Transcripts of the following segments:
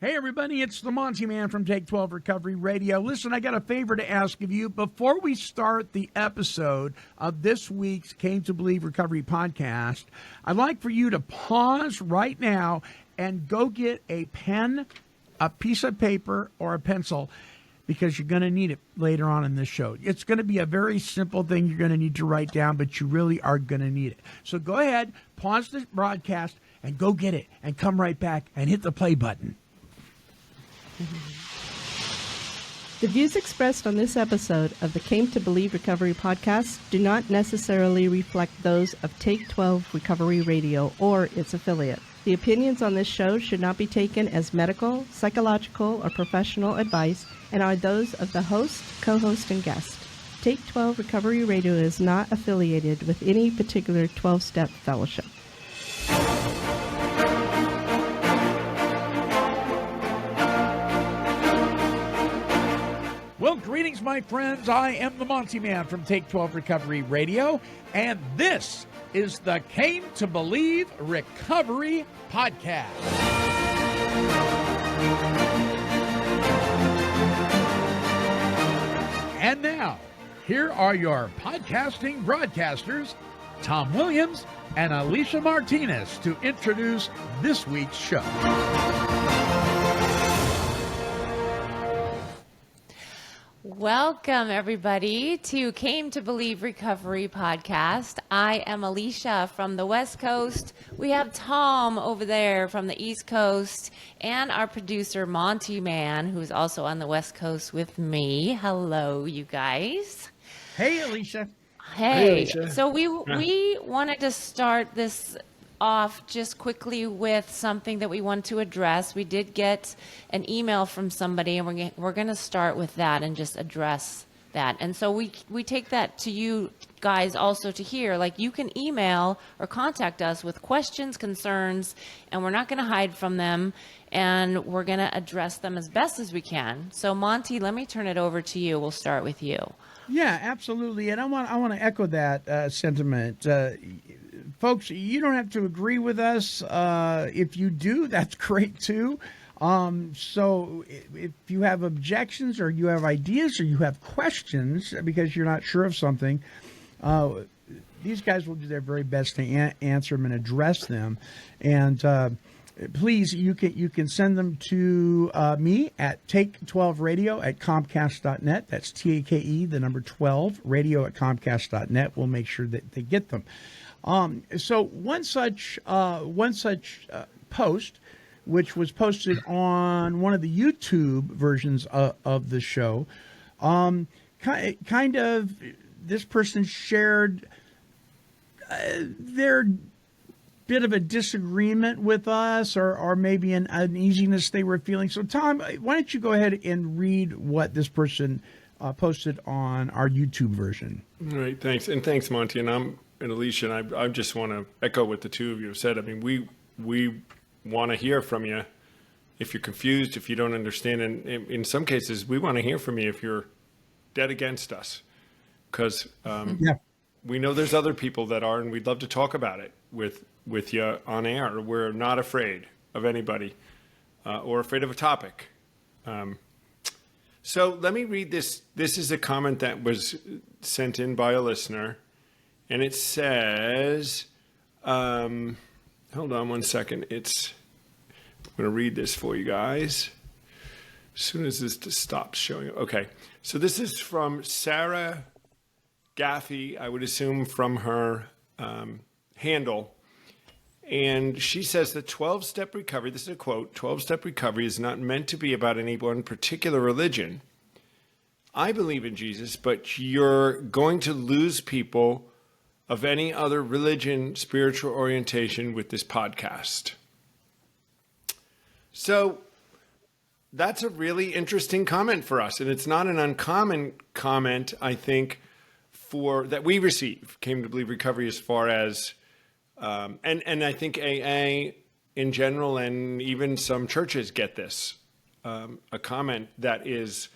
Hey, everybody, it's the Monty Man from Take 12 Recovery Radio. Listen, I got a favor to ask of you. Before we start the episode of this week's Came to Believe Recovery podcast, I'd like for you to pause right now and go get a pen, a piece of paper, or a pencil, because you're going to need it later on in this show. It's going to be a very simple thing you're going to need to write down, but you really are going to need it. So go ahead, pause the broadcast, and go get it, and come right back and hit the play button. The views expressed on this episode of the Came to Believe Recovery podcast do not necessarily reflect those of Take 12 Recovery Radio or its affiliate. The opinions on this show should not be taken as medical, psychological, or professional advice and are those of the host, co-host, and guest. Take 12 Recovery Radio is not affiliated with any particular 12-step fellowship. Well, greetings, my friends. I am the Monty Man from Take 12 Recovery Radio, and this is the Came to Believe Recovery podcast. And now, here are your podcasting broadcasters, Tom Williams and Alicia Martinez, to introduce this week's show. Welcome, everybody, to Came to Believe Recovery podcast. I am Alicia from the West Coast. We have Tom over there from the East Coast, and our producer, Monty Man, who's also on the West Coast with me. Hello, you guys. Hey, Alicia. Hey. Alicia. So we wanted to start this off just quickly with something that we want to address. We did get an email from somebody, and we're going to start with that and just address that. And so we take that to you guys also to hear. Like, you can email or contact us with questions, concerns, and we're not going to hide from them, and we're going to address them as best as we can. So, Monty, let me turn it over to you. We'll start with you. Yeah, absolutely. And I want to echo that sentiment. Folks, you don't have to agree with us. If you do, that's great too. So if you have objections or you have ideas or you have questions because you're not sure of something, these guys will do their very best to answer them and address them. And please, you can send them to me at take12radio@comcast.net. That's TAKE, the number 12, radio@comcast.net. We'll make sure that they get them. So one such post, which was posted on one of the YouTube versions of the show, kind of, this person shared their bit of a disagreement with us, or maybe an uneasiness they were feeling. So, Tom, why don't you go ahead and read what this person posted on our YouTube version? All right, thanks. And thanks, Monty. And Alicia, and I just want to echo what the two of you have said. I mean, we want to hear from you if you're confused, if you don't understand. And in some cases, we want to hear from you if you're dead against us. Because we know there's other people that are, and we'd love to talk about it with you on air. We're not afraid of anybody or afraid of a topic. So let me read this. This is a comment that was sent in by a listener. And it says, hold on one second. I'm going to read this for you guys as soon as this stops showing up. Okay. So this is from Sarah Gaffey, I would assume from her handle. And she says that 12-step recovery, this is a quote, 12-step recovery is not meant to be about any one particular religion. I believe in Jesus, but you're going to lose people of any other religion, spiritual orientation with this podcast. So that's a really interesting comment for us. And it's not an uncommon comment, I think, that we receive, Came to Believe Recovery, as far as, and I think AA in general, and even some churches get this, a comment that is,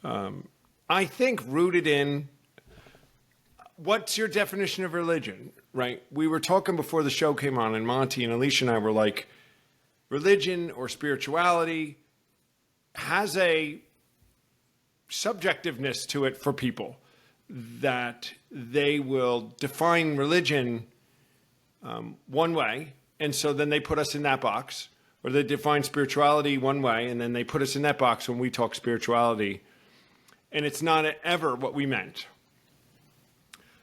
I think, rooted in, what's your definition of religion, right? We were talking before the show came on, and Monty and Alicia and I were like, religion or spirituality has a subjectiveness to it for people, that they will define religion one way, and so then they put us in that box, or they define spirituality one way, and then they put us in that box when we talk spirituality, and it's not ever what we meant.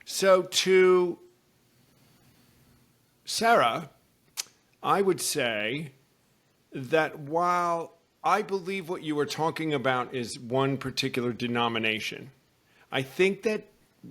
So to Sarah, I would say that while I believe what you were talking about is one particular denomination, I think that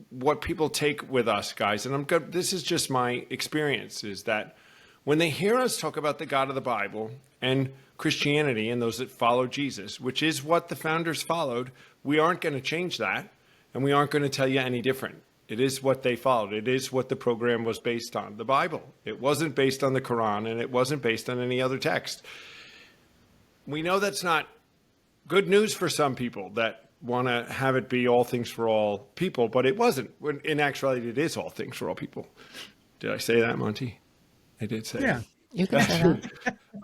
what people take with us, guys, and this is just my experience, is that when they hear us talk about the God of the Bible and Christianity and those that follow Jesus, which is what the founders followed, we aren't going to change that, and we aren't going to tell you any different. It is what they followed. It is what the program was based on, the Bible. It wasn't based on the Quran, and it wasn't based on any other text. We know that's not good news for some people that want to have it be all things for all people, but it wasn't. In actuality, it is all things for all people. Did I say that, Monty? I did say that. You can say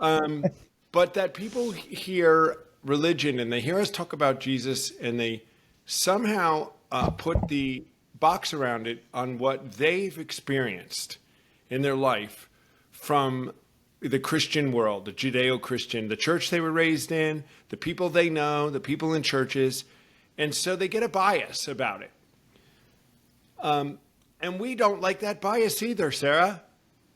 that. But that people hear religion and they hear us talk about Jesus and they somehow put the box around it on what they've experienced in their life from the Christian world, the Judeo-Christian, the church they were raised in, the people they know, the people in churches. And so they get a bias about it. And we don't like that bias either, Sarah.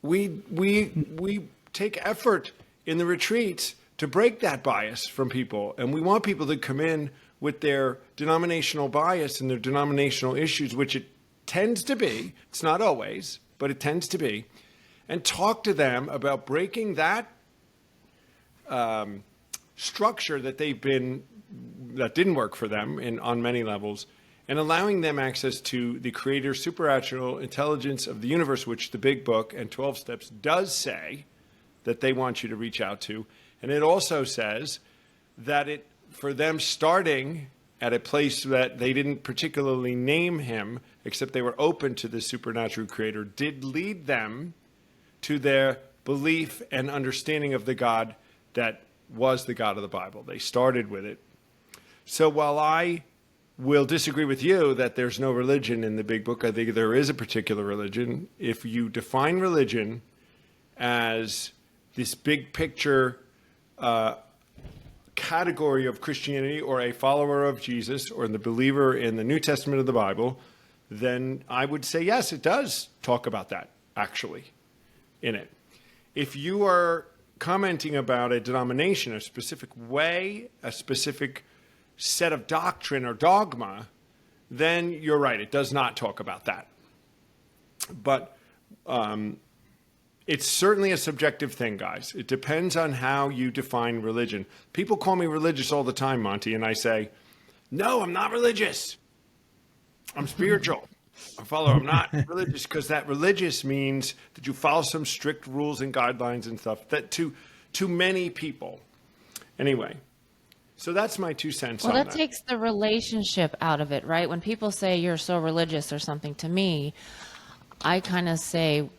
We take effort in the retreats to break that bias from people. And we want people to come in with their denominational bias and their denominational issues, which it tends to be. It's not always, but it tends to be. And talk to them about breaking that structure that that didn't work for them on many levels, and allowing them access to the creator supernatural intelligence of the universe, which the Big Book and 12 Steps does say that they want you to reach out to. And it also says that for them starting at a place that they didn't particularly name him, except they were open to the supernatural creator, did lead them to their belief and understanding of the God that was the God of the Bible. They started with it. So while I will disagree with you that there's no religion in the Big Book, I think there is a particular religion. If you define religion as this big picture category of Christianity, or a follower of Jesus, or the believer in the New Testament of the Bible, then I would say, yes, it does talk about that, actually, in it. If you are commenting about a denomination, a specific way, a specific set of doctrine or dogma, then you're right. It does not talk about that. But it's certainly a subjective thing, guys. It depends on how you define religion. People call me religious all the time, Monty, and I say, no, I'm not religious. I'm spiritual. I'm not religious, because that religious means that you follow some strict rules and guidelines and stuff that to many people. Anyway, so that's my 2 cents on that. Well, that takes the relationship out of it, right? When people say you're so religious or something to me, I kind of say,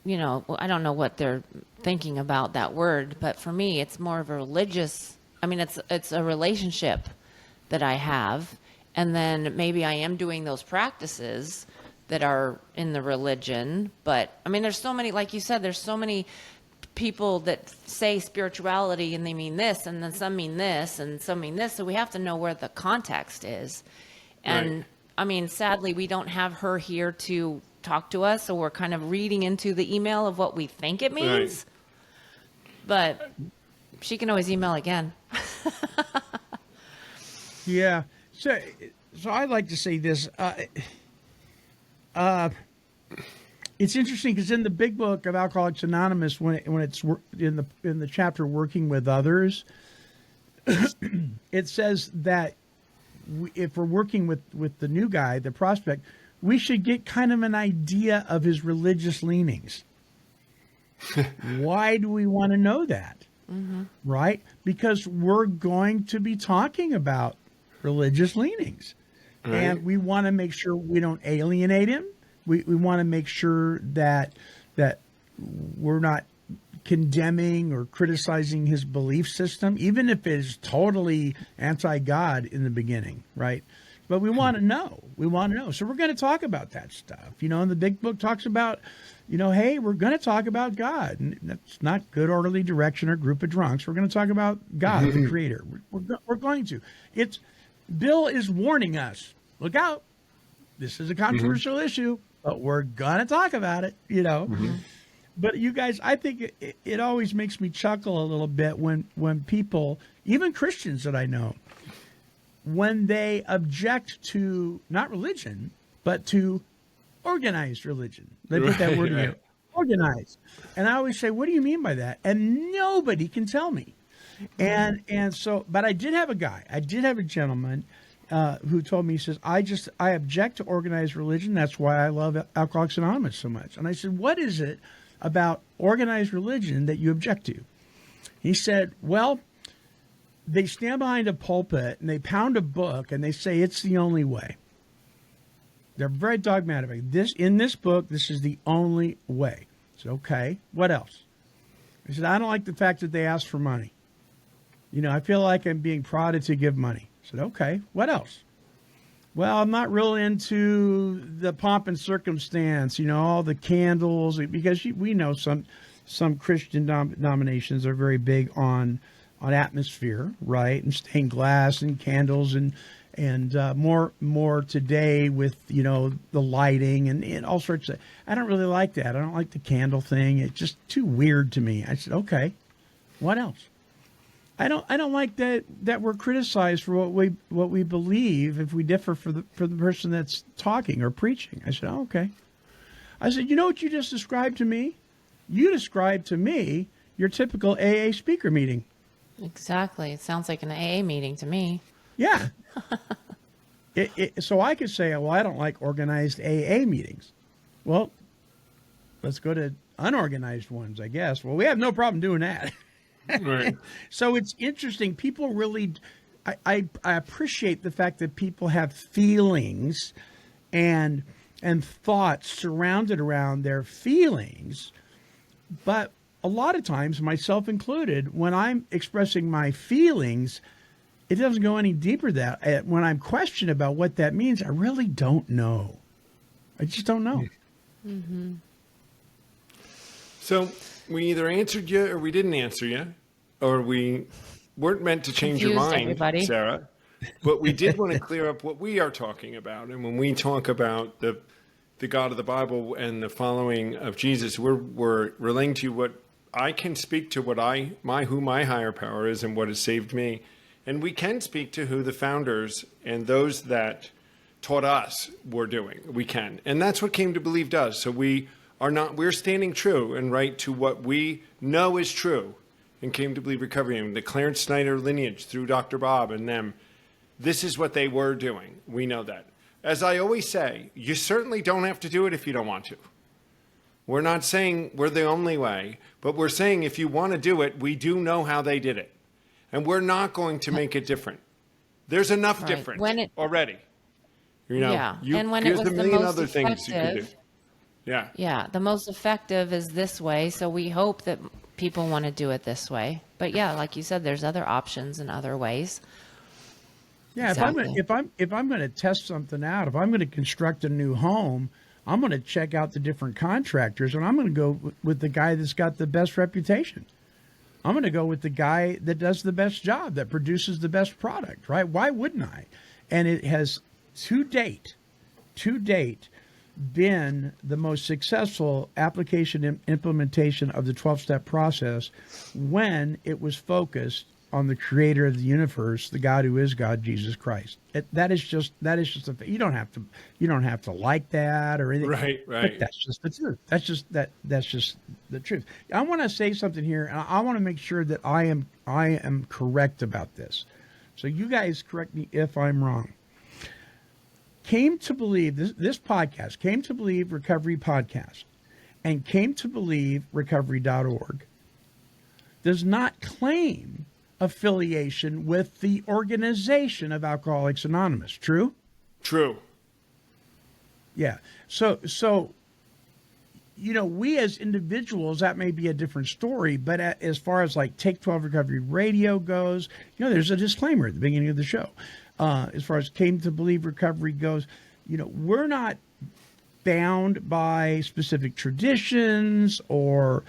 I don't know what they're thinking about that word, but for me, it's more of a religious, it's a relationship that I have. And then maybe I am doing those practices that are in the religion. But there's so many, like you said, there's so many people that say spirituality and they mean this, and then some mean this, and some mean this. So we have to know where the context is. And right. Sadly, we don't have her here to talk to us. So we're kind of reading into the email of what we think it means. Right. But she can always email again. Yeah. So I'd like to say this. It's interesting because in the Big Book of Alcoholics Anonymous, when it's in the chapter working with others, it says that if we're working with the new guy, the prospect, we should get kind of an idea of his religious leanings. Why do we want to know that? Mm-hmm. Right? Because we're going to be talking about religious leanings. Right. And we want to make sure we don't alienate him. We want to make sure that we're not condemning or criticizing his belief system, even if it is totally anti-God in the beginning, right? But we want to know. We want to know. So we're going to talk about that stuff. And the big book talks about, hey, we're going to talk about God. And that's not good orderly direction or group of drunks. We're going to talk about God, the Creator. We're going to. Bill is warning us. Look out. This is a controversial issue, but we're going to talk about it, But you guys, I think it always makes me chuckle a little bit when people, even Christians that I know, when they object to not religion, but to organized religion. They put that word in there. Organized. And I always say, what do you mean by that? And nobody can tell me. And so, but I did have a gentleman who told me, he says, I object to organized religion. That's why I love Alcoholics Anonymous so much. And I said, what is it about organized religion that you object to? He said, well, they stand behind a pulpit and they pound a book and they say it's the only way. They're very dogmatic. In this book, this is the only way. I said, okay, what else? He said, I don't like the fact that they ask for money. I feel like I'm being prodded to give money. I said, okay, what else? Well, I'm not real into the pomp and circumstance, all the candles, because we know some Christian denominations are very big on atmosphere, right? And stained glass and candles and more today with, the lighting and all sorts of, I don't really like that. I don't like the candle thing. It's just too weird to me. I said, okay, what else? I don't like that we're criticized for what we believe if we differ for the person that's talking or preaching. I said, oh, okay. I said, you know what you just described to me? You described to me your typical AA speaker meeting. Exactly. It sounds like an AA meeting to me. Yeah. So I could say, well, I don't like organized AA meetings. Well, let's go to unorganized ones, I guess. Well, we have no problem doing that. Right. So it's interesting. People really, I appreciate the fact that people have feelings and thoughts surrounded around their feelings. But a lot of times, myself included, when I'm expressing my feelings, it doesn't go any deeper than that. When I'm questioned about what that means, I really don't know. I just don't know. Mm-hmm. So we either answered you or we didn't answer you, or we weren't meant to change your Confused mind, everybody. Sarah. But we did want to clear up what we are talking about. And when we talk about the God of the Bible and the following of Jesus, we're relaying to you what I can speak to, who my higher power is and what has saved me. And we can speak to who the founders and those that taught us were doing. We can. And that's what Came to Believe does. So we're standing true and right to what we know is true and Came to Believe Recovery, and the Clarence Snyder lineage through Dr. Bob and them. This is what they were doing. We know that. As I always say, you certainly don't have to do it if you don't want to. We're not saying we're the only way, but we're saying if you want to do it, we do know how they did it. And we're not going to make it different. There's enough difference already. Yeah. And when it here's was the the million most other things you can do. effective, Yeah. yeah, the most effective is this way. So we hope that people want to do it this way. But yeah, like you said, there's other options and other ways. Yeah, Exactly. if I'm going to test something out, if I'm going to construct a new home, I'm going to check out the different contractors, and I'm going to go with the guy that's got the best reputation. I'm going to go with the guy that does the best job, that produces the best product, right? Why wouldn't I? And it has to date, been the most successful application implementation of the 12-step process when it was focused on the creator of the universe, the God who is God, Jesus Christ. That is just you don't have to like that or anything. Right. But that's just the truth. That's just the truth. I want to say something here, and I want to make sure that I am correct about this. So you guys correct me if I'm wrong. Came to Believe, this podcast, Came to Believe Recovery Podcast, and Came to Believe Recovery.org does not claim affiliation with the organization of Alcoholics Anonymous. True? True. Yeah. So we as individuals, that may be a different story, but as far as like Take 12 Recovery Radio goes, there's a disclaimer at the beginning of the show. As far as Came to Believe Recovery goes, we're not bound by specific traditions or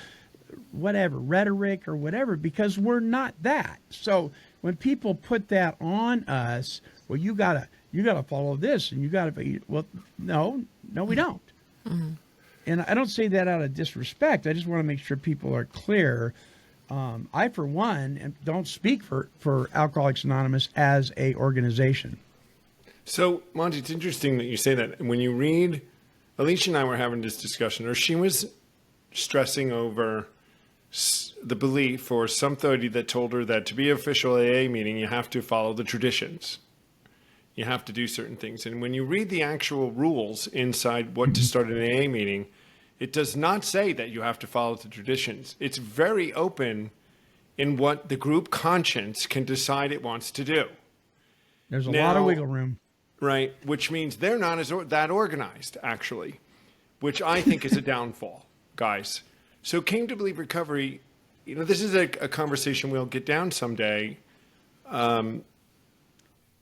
whatever, rhetoric or whatever, because we're not that. So when people put that on us, well, you gotta follow this, and you gotta be, well, no, we don't. Mm-hmm. And I don't say that out of disrespect. I just want to make sure people are clear. I, for one, don't speak for Alcoholics Anonymous as a organization. So, Monty, it's interesting that you say that. When you read, Alicia and I were having this discussion, or she was stressing over the belief or some authority that told her that to be an official AA meeting, you have to follow the traditions. You have to do certain things. And when you read the actual rules inside what to start an AA meeting, it does not say that you have to follow the traditions. It's very open in what the group conscience can decide it wants to do. There's a lot of wiggle room. Right, which means they're not that organized, actually, which I think is a downfall, guys. So Came to Believe Recovery, this is a conversation we'll get down someday.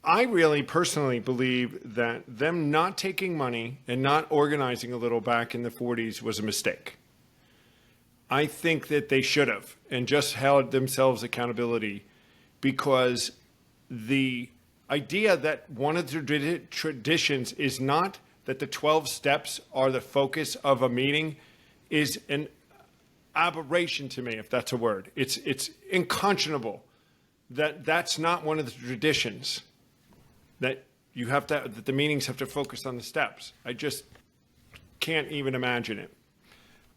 I really personally believe that them not taking money and not organizing a little back in the 40s was a mistake. I think that they should have and just held themselves accountability, because the idea that one of the traditions is not that the 12 steps are the focus of a meeting is an aberration to me, if that's a word. It's unconscionable that that's not one of the traditions. That that the meetings have to focus on the steps. I just can't even imagine it.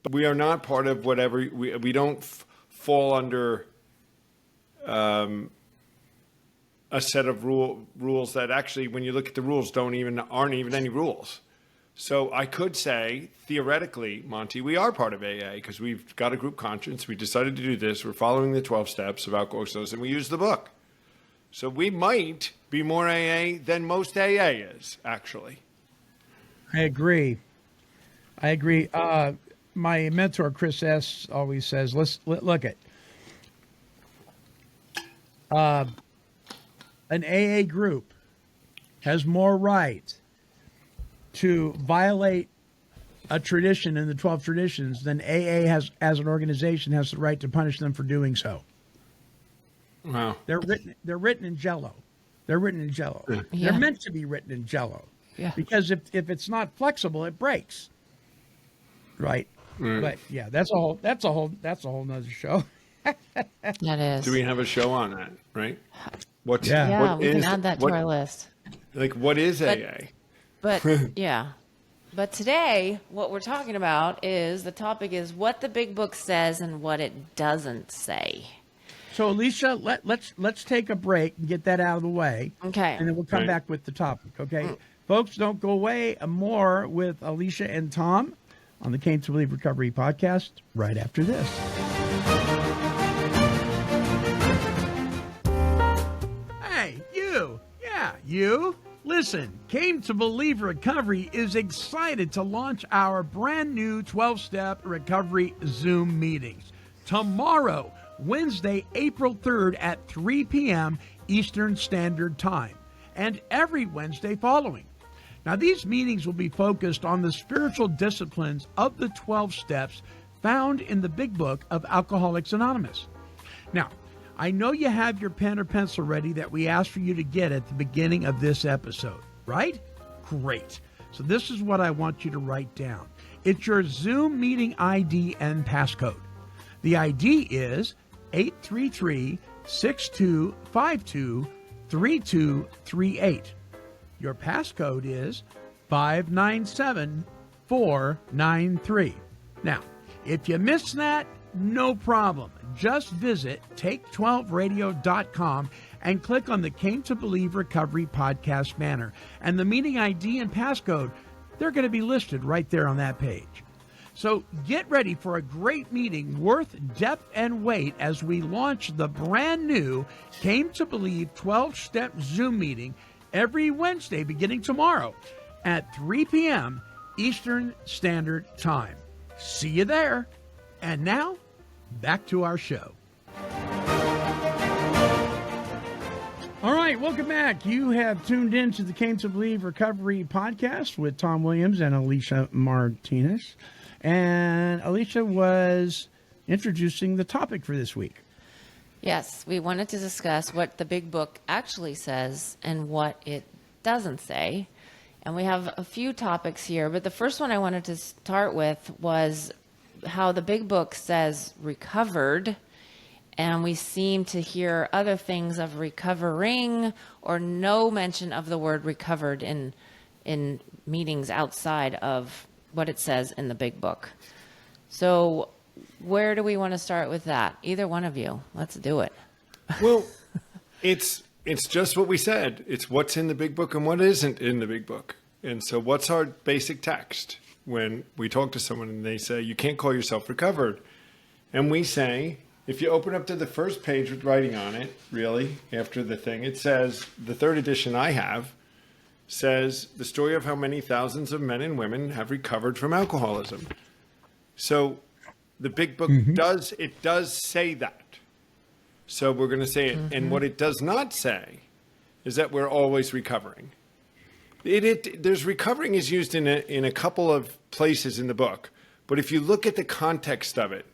But we are not part of whatever, we don't fall under a set of rules that actually, when you look at the rules, aren't even any rules. So I could say, theoretically, Monty, we are part of AA because we've got a group conscience. We decided to do this. We're following the 12 steps of Alcoholics Anonymous, and we use the book. So we might be more AA than most AA is, actually. I agree. My mentor, Chris S., always says, look at an AA group has more right to violate a tradition in the 12 traditions than AA has, as an organization, has the right to punish them for doing so. Wow. They're written in Jello. They're written in Jello. Yeah. They're meant to be written in Jello. Yeah. Because if it's not flexible, it breaks. Right. But yeah, that's a whole nother show. That is. Do we have a show on that? Right. We can add that to our list. Like, what is AA? But yeah. But today, what we're talking about is, the topic is what the big book says and what it doesn't say. So, Alicia, let's take a break and get that out of the way. Okay. And then we'll come back with the topic, okay? Folks, don't go away. More with Alicia and Tom on the Came to Believe Recovery podcast right after this. Hey, you. Yeah, you. Listen, Came to Believe Recovery is excited to launch our brand new 12-step recovery Zoom meetings tomorrow, Wednesday, April 3rd at 3 p.m. Eastern Standard Time, and every Wednesday following. Now, these meetings will be focused on the spiritual disciplines of the 12 steps found in the Big Book of Alcoholics Anonymous. Now, I know you have your pen or pencil ready that we asked for you to get at the beginning of this episode, right? Great. So this is what I want you to write down. It's your Zoom meeting ID and passcode. The ID is 833-6252-3238. Your passcode is 597493. Now, if you miss that, no problem. Just visit take12radio.com and click on the Came to Believe Recovery podcast banner. And the meeting ID and passcode, they're going to be listed right there on that page. So get ready for a great meeting worth depth and weight as we launch the brand new Came to Believe 12-step Zoom meeting every Wednesday beginning tomorrow at 3 p.m. Eastern Standard Time. See you there. And now, back to our show. All right, welcome back. You have tuned in to the Came to Believe Recovery podcast with Tom Williams and Alicia Martinez. And Alicia was introducing the topic for this week. Yes, we wanted to discuss what the big book actually says and what it doesn't say. And we have a few topics here, but the first one I wanted to start with was how the big book says recovered, and we seem to hear other things of recovering or no mention of the word recovered in meetings outside of what it says in the big book. So where do we want to start with that? Either one of you. Let's do it. Well, it's just what we said. It's what's in the big book and what isn't in the big book. And so what's our basic text when we talk to someone and they say, you can't call yourself recovered? And we say, if you open up to the first page with writing on it, really, after the thing, it says, the third edition I have says, the story of how many thousands of men and women have recovered from alcoholism. So the big book does say that. So we're going to say it. And what it does not say is that we're always recovering. There's recovering is used in a couple of places in the book. But if you look at the context of it,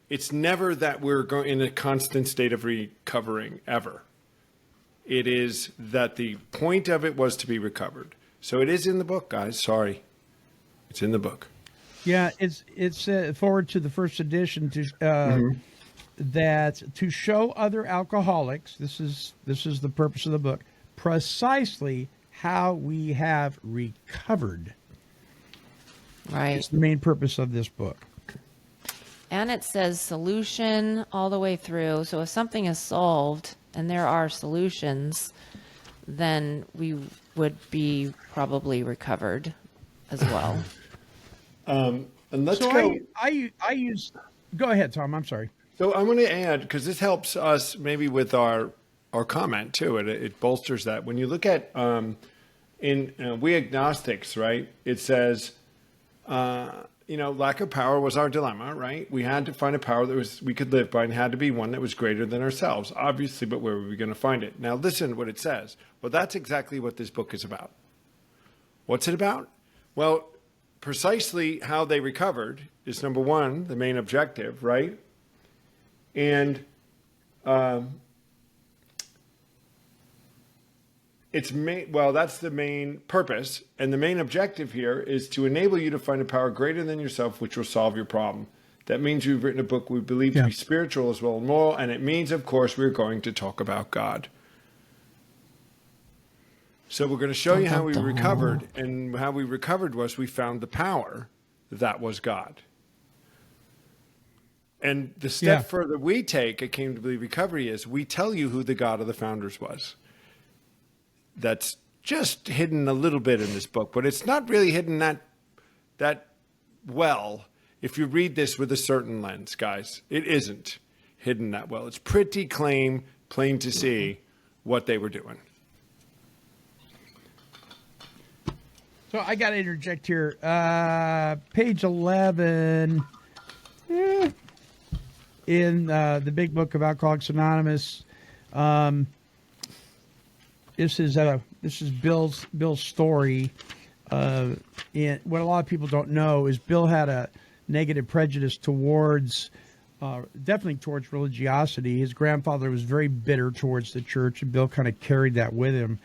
it's never that we're going in a constant state of recovering ever. It is that the point of it was to be recovered. So it is in the book, guys. Sorry. It's in the book. Yeah, it's forward to the first edition to that to show other alcoholics. This is the purpose of the book. Precisely how we have recovered. Right. It's the main purpose of this book. And it says solution all the way through. So if something is solved and there are solutions, then we would be probably recovered as well. And let's So go. I use. Go ahead, Tom. I'm sorry. So I want to add, because this helps us maybe with our comment too. It bolsters that. When you look at in We Agnostics, right? It says, lack of power was our dilemma, right? We had to find a power that we could live by, and had to be one that was greater than ourselves, obviously. But where were we going to find it? Now listen to what it says. Well, that's exactly what this book is about. What's it about? Well, precisely how they recovered is number one, the main objective, right? And that's the main purpose. And the main objective here is to enable you to find a power greater than yourself, which will solve your problem. That means you've written a book we believe to be spiritual as well as moral. And it means, of course, we're going to talk about God. So we're going to show you how we recovered. And how we recovered was we found the power that was God. And the step further we take at Came to Believe Recovery is we tell you who the God of the founders was. That's just hidden a little bit in this book, but it's not really hidden that well if you read this with a certain lens, guys. It isn't hidden that well. It's pretty plain to see what they were doing. So I got to interject here. Page 11 in the Big Book of Alcoholics Anonymous. This is Bill's story. And what a lot of people don't know is Bill had a negative prejudice towards, definitely towards religiosity. His grandfather was very bitter towards the church, and Bill kind of carried that with him.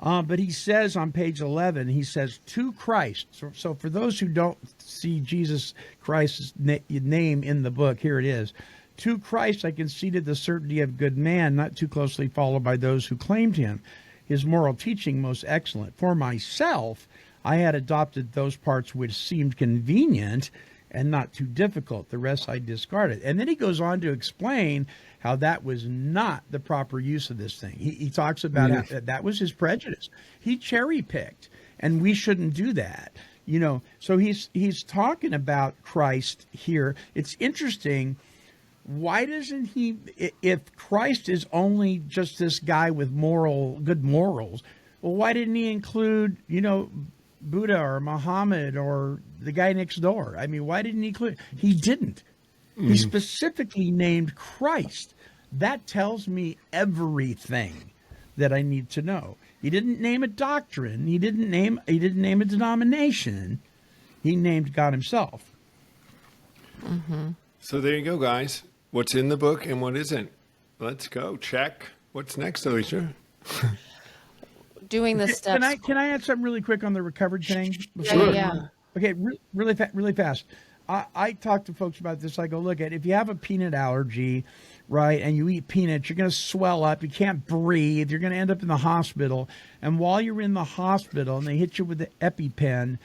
But he says on page 11, he says, to Christ. So for those who don't see Jesus Christ's name in the book, here it is. To Christ I conceded the certainty of good man, not too closely followed by those who claimed him. His moral teaching most excellent. For myself, I had adopted those parts which seemed convenient and not too difficult. The rest I discarded. And then he goes on to explain how that was not the proper use of this thing. He talks about how that was his prejudice. He cherry-picked, and we shouldn't do that. So he's talking about Christ here. It's interesting. Why doesn't he, if Christ is only just this guy with good morals, well, why didn't he include, Buddha or Muhammad or the guy next door. I mean, why didn't he clear? He didn't. He specifically named Christ. That tells me everything that I need to know. He didn't name a doctrine. He didn't name a denomination. He named God himself. So there you go, guys. What's in the book and what isn't. Let's go. Check. What's next, Alicia? Doing the steps. Can I add something really quick on the recovered thing? Yeah. Okay, really fast. I talk to folks about this. I go, look at if you have a peanut allergy, right, and you eat peanuts, you're going to swell up. You can't breathe. You're going to end up in the hospital. And while you're in the hospital and they hit you with the EpiPen,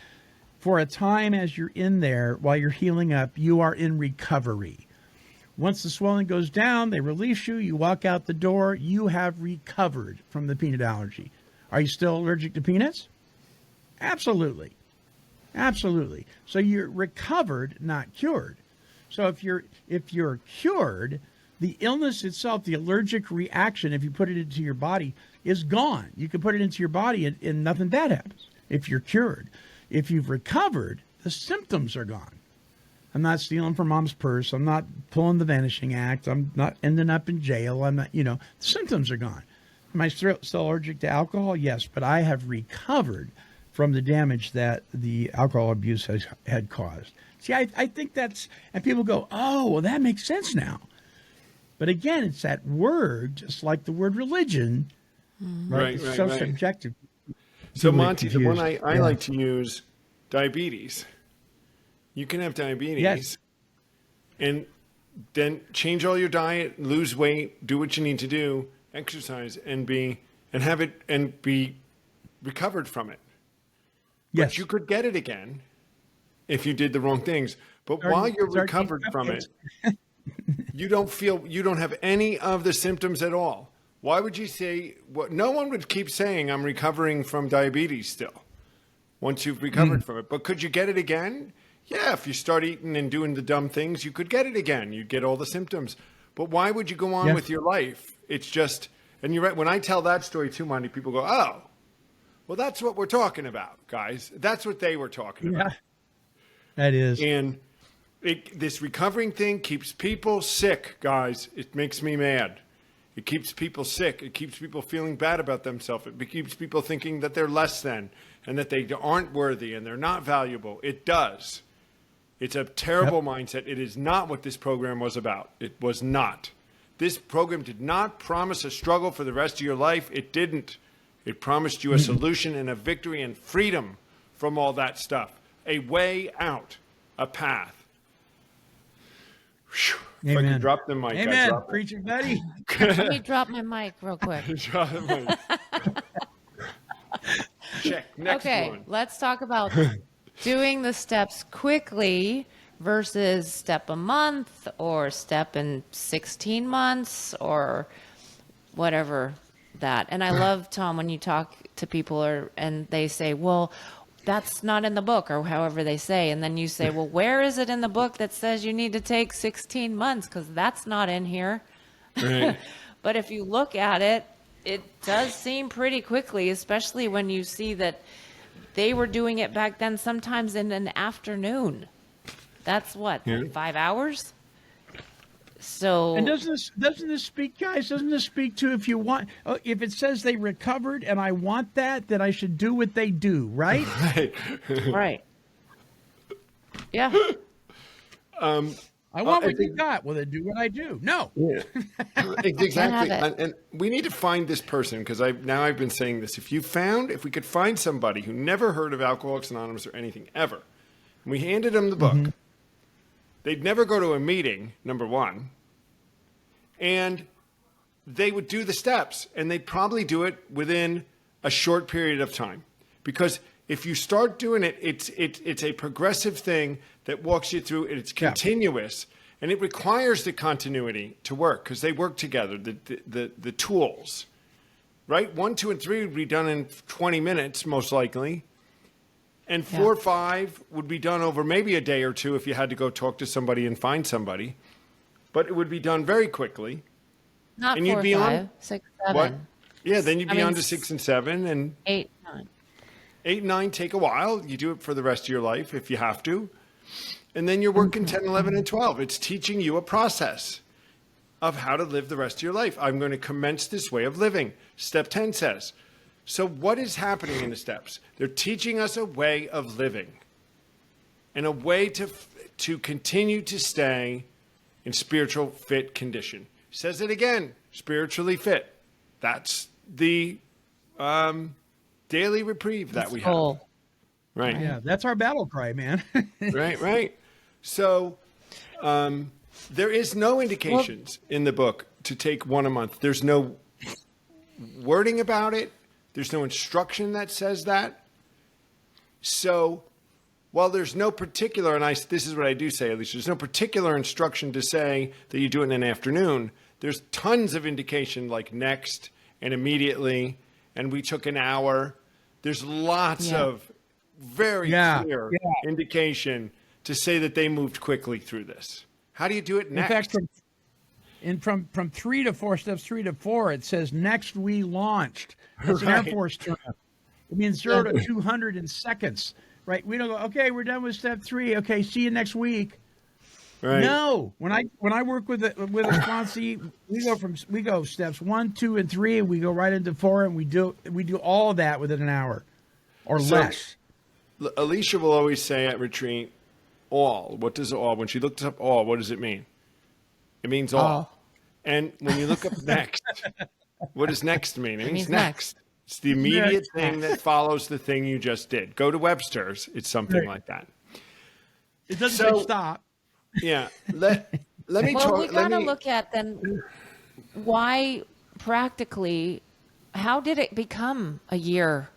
for a time as you're in there, while you're healing up, you are in recovery. Once the swelling goes down, they release you. You walk out the door. You have recovered from the peanut allergy. Are you still allergic to peanuts? Absolutely. Absolutely. So you're recovered, not cured. So if you're cured, the illness itself, the allergic reaction, if you put it into your body, is gone. You can put it into your body and nothing bad happens if you're cured. If you've recovered, the symptoms are gone. I'm not stealing from mom's purse. I'm not pulling the vanishing act. I'm not ending up in jail. I'm not, the symptoms are gone. Am I still allergic to alcohol? Yes, but I have recovered from the damage that the alcohol abuse had caused. See, I think that's, and people go, oh, well, that makes sense now. But again, it's that word, just like the word religion, right? It's so subjective. So Monty, the one I like to use, diabetes. You can have diabetes, yes, and then change all your diet, lose weight, do what you need to do, exercise, and be recovered from it. yes. But you could get it again if you did the wrong things. But while you're recovered from it, you don't have any of the symptoms at all. Why would you say what? No one would keep saying I'm recovering from diabetes still once you've recovered from it. But could you get it again? Yeah, if you start eating and doing the dumb things, you could get it again. You'd get all the symptoms. But why would you go on with your life? It's just, and you're right. When I tell that story too, Monty, people go, oh, well, that's what we're talking about, guys. That's what they were talking about. That is. And this recovering thing keeps people sick, guys. It makes me mad. It keeps people sick. It keeps people feeling bad about themselves. It keeps people thinking that they're less than and that they aren't worthy and they're not valuable. It does. It's a terrible mindset. It is not what this program was about. It was not. This program did not promise a struggle for the rest of your life. It didn't. It promised you a solution and a victory and freedom from all that stuff. A way out. A path. Whew. If I could drop the mic. Amen. Preach it, buddy. Let me drop my mic real quick. Drop the mic. Check. Next one. Let's talk about doing the steps quickly versus step a month or step in 16 months or whatever that. And I love, Tom, when you talk to people and they say, well, that's not in the book, or however they say. And then you say, well, where is it in the book that says you need to take 16 months? Because that's not in here. Right. But if you look at it, it does seem pretty quickly, especially when you see that they were doing it back then sometimes in an afternoon. That's what, 5 hours? So, and doesn't this speak, guys? Doesn't this speak to if you want? If it says they recovered and I want that, then I should do what they do, right? Right. Yeah. I want what you got. Well, then do what I do. No. Yeah. Exactly. And we need to find this person because I've been saying this. If we could find somebody who never heard of Alcoholics Anonymous or anything ever, and we handed them the book. They'd never go to a meeting, number one, and they would do the steps, and they'd probably do it within a short period of time. Because if you start doing it, it's a progressive thing that walks you through, and it's continuous, and it requires the continuity to work because they work together, the tools, right? 1, 2, and 3 would be done in 20 minutes, most likely. And 4 or 5 would be done over maybe a day or two if you had to go talk to somebody and find somebody. But it would be done very quickly. Not and 4 you'd be 5, on 6, 7. What? Yeah, then you'd be on to 6 and 7 and 8, 9. 8 and 9 take a while. You do it for the rest of your life if you have to. And then you're working 10, 11, and 12. It's teaching you a process of how to live the rest of your life. I'm going to commence this way of living. Step 10 says. So what is happening in the steps? They're teaching us a way of living and a way to continue to stay in spiritual fit condition. Says it again, spiritually fit. That's the daily reprieve that we have. Right. Yeah, that's our battle cry, man. Right. So there is no indications in the book to take one a month. There's no wording about it. There's no instruction that says that. So while there's no particular, and this is what I do say, at least, there's no particular instruction to say that you do it in an afternoon. There's tons of indication like next and immediately, and we took an hour. There's lots of very clear indication to say that they moved quickly through this. How do you do it next? In fact, from 3 to 4, steps 3 to 4, it says next we launched. It's an Air Force term. It means 0 to 200 in seconds, right? We don't go, okay, we're done with step 3. Okay, see you next week. Right. No, when I work with a sponsee, we go steps 1, 2, and 3, and we go right into 4, and we do all of that within an hour or less. Alicia will always say at retreat, all. What does all? When she looks up all, what does it mean? It means all. And when you look up next, what does next mean? It means next. It's the immediate thing that follows the thing you just did. Go to Webster's. It's something like that. It doesn't say stop. Yeah. Let me talk. Well, we got to look at then why practically, how did it become a year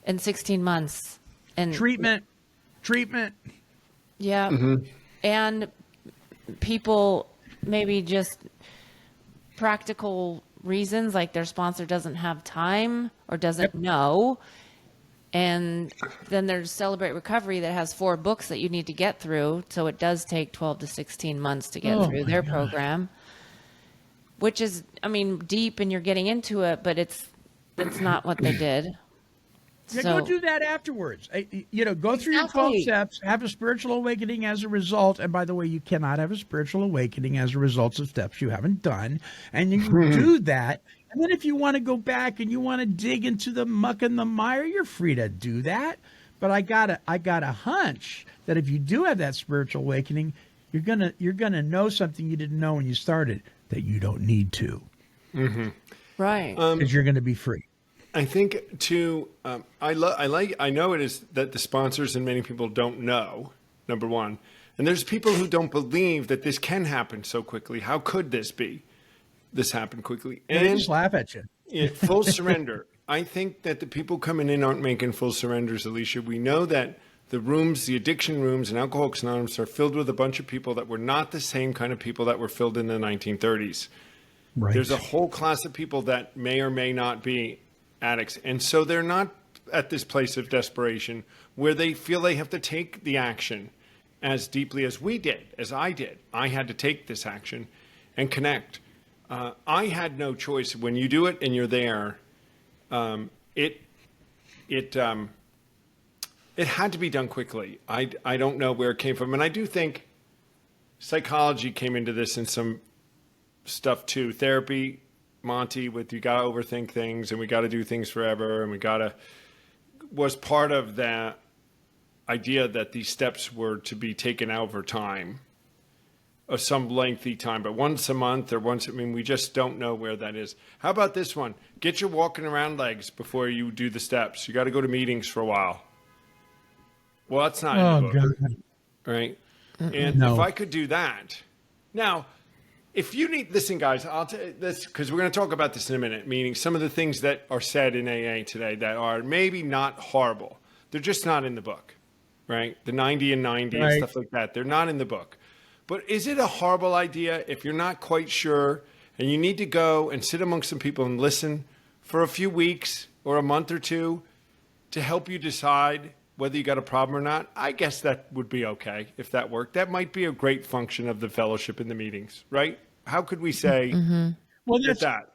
and 16 months? And treatment. Yeah. Mm-hmm. And people maybe just practical reasons, like their sponsor doesn't have time or doesn't know. And then there's Celebrate Recovery that has 4 books that you need to get through. So it does take 12 to 16 months to get through their program, which is, deep and you're getting into it, but it's not what they did. Yeah, go do that afterwards. Go through your 12 steps, have a spiritual awakening as a result. And by the way, you cannot have a spiritual awakening as a result of steps you haven't done. And you can do that. And then if you want to go back and you want to dig into the muck and the mire, you're free to do that. But I got a hunch that if you do have that spiritual awakening, you're gonna know something you didn't know when you started that you don't need to. Mm-hmm. Right. Because you're going to be free. I think too. I know it is that the sponsors and many people don't know. Number one, and there's people who don't believe that this can happen so quickly. How could this be? This happened quickly, and they just laugh at you. Full surrender. I think that the people coming in aren't making full surrenders, Alicia. We know that the rooms, the addiction rooms, and Alcoholics Anonymous are filled with a bunch of people that were not the same kind of people that were filled in the 1930s. Right. There's a whole class of people that may or may not be addicts. And so they're not at this place of desperation where they feel they have to take the action as deeply as we did, as I did. I had to take this action and connect. I had no choice. When you do it and you're there, it had to be done quickly. I don't know where it came from. And I do think psychology came into this in some stuff too. Therapy, Monty, with you got to overthink things and we got to do things forever and was part of that idea that these steps were to be taken out over time, of some lengthy time, but once a month or we just don't know where that is. How about this one? Get your walking around legs before you do the steps. You got to go to meetings for a while. Well, that's not in the book, God. Right? And if I could do that. Now, if you need, listen, guys, I'll tell you this, because we're going to talk about this in a minute, meaning some of the things that are said in AA today that are maybe not horrible. They're just not in the book, right? The 90 and 90 and stuff like that. They're not in the book. But is it a horrible idea if you're not quite sure and you need to go and sit amongst some people and listen for a few weeks or a month or two to help you decide whether you got a problem or not? I guess that would be okay if that worked. That might be a great function of the fellowship in the meetings, right? How could we say well, that?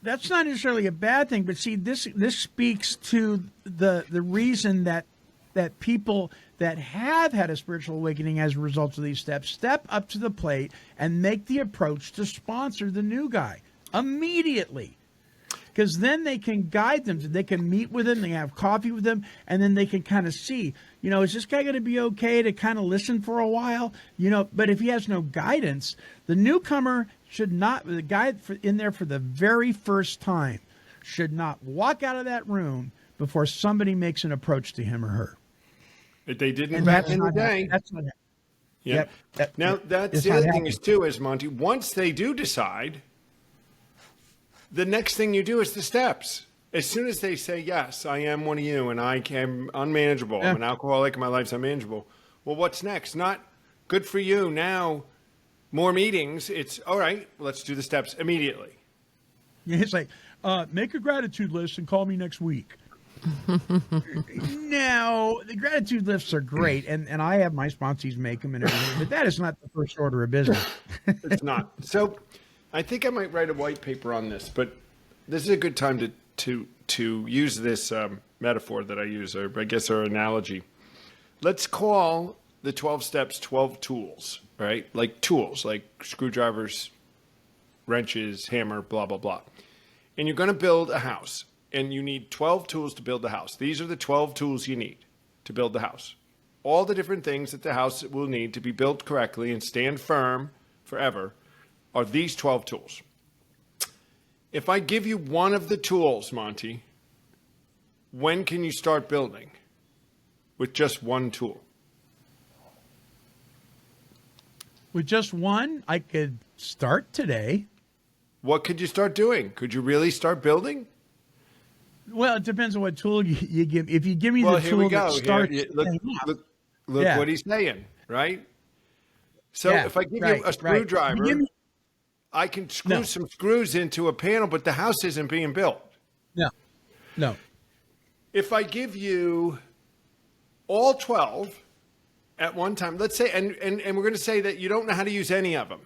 that's not necessarily a bad thing, but see, this speaks to the reason that people that have had a spiritual awakening as a result of these steps step up to the plate and make the approach to sponsor the new guy immediately. Because then they can guide them. They can meet with him. They have coffee with him. And then they can kind of see, is this guy going to be okay to kind of listen for a while? But if he has no guidance, the newcomer should not, the guy in there for the very first time, should not walk out of that room before somebody makes an approach to him or her. If they didn't back in the day. That's not Yeah. Yep. Now, that's the other thing is, too, is, Monty, once they do decide, the next thing you do is the steps. As soon as they say, yes, I am one of you and I am unmanageable. Yeah. I'm an alcoholic and my life's unmanageable. Well, what's next? Not good for you. Now, more meetings. It's, all right, let's do the steps immediately. Yeah, it's like, make a gratitude list and call me next week. No, the gratitude lists are great, and I have my sponsees make them and everything, but that is not the first order of business. It's not. So I think I might write a white paper on this, but this is a good time to use this metaphor that I use, or I guess our analogy. Let's call the 12 steps 12 tools, right? Like tools, like screwdrivers, wrenches, hammer, blah, blah, blah. And you're going to build a house, and you need 12 tools to build the house. These are the 12 tools you need to build the house. All the different things that the house will need to be built correctly and stand firm forever are these 12 tools. If I give you one of the tools, Monty, when can you start building with just one tool? With just one, I could start today. What could you start doing? Could you really start building? Well, it depends on what tool you give. If you give me the tool that starts, look what he's saying, right? So if I give you a screwdriver, I can screw some screws into a panel, but the house isn't being built. No. If I give you all 12 at one time, let's say, and we're going to say that you don't know how to use any of them.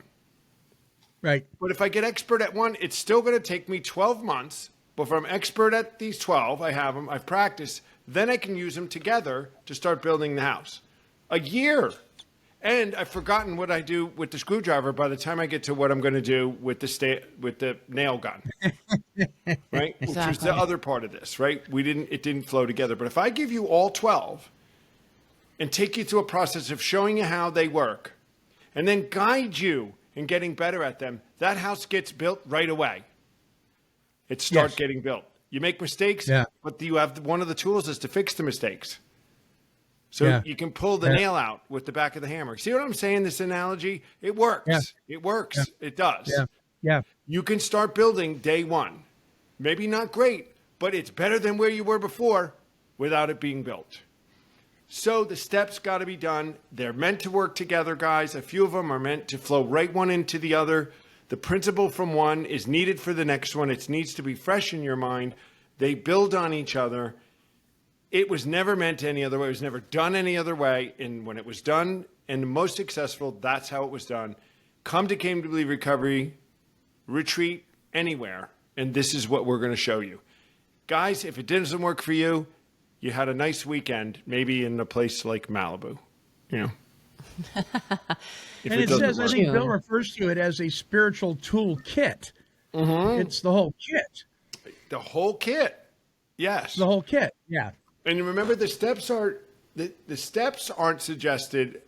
Right. But if I get expert at one, it's still going to take me 12 months. But if I'm expert at these 12, I have them, I've practiced, then I can use them together to start building the house. A year. And I've forgotten what I do with the screwdriver by the time I get to what I'm going to do with the nail gun, right? Exactly. Which was the other part of this, right? It didn't flow together. But if I give you all 12 and take you through a process of showing you how they work and then guide you in getting better at them, that house gets built right away. It starts getting built. You make mistakes, but you have one of the tools is to fix the mistakes. So you can pull the nail out with the back of the hammer. See what I'm saying? This analogy, it works. Yeah. It works. Yeah. It does. Yeah. You can start building day one. Maybe not great, but it's better than where you were before without it being built. So the steps got to be done. They're meant to work together, guys. A few of them are meant to flow right one into the other. The principle from one is needed for the next one. It needs to be fresh in your mind. They build on each other. It was never meant any other way. It was never done any other way. And when it was done and the most successful, that's how it was done. Come to Came to Believe Recovery, retreat anywhere. And this is what we're going to show you. Guys, if it doesn't work for you, you had a nice weekend, maybe in a place like Malibu, And it says, I think Bill refers to it as a spiritual tool kit. Mm-hmm. It's the whole kit. The whole kit. Yes. The whole kit. Yeah. And remember, the steps aren't suggested.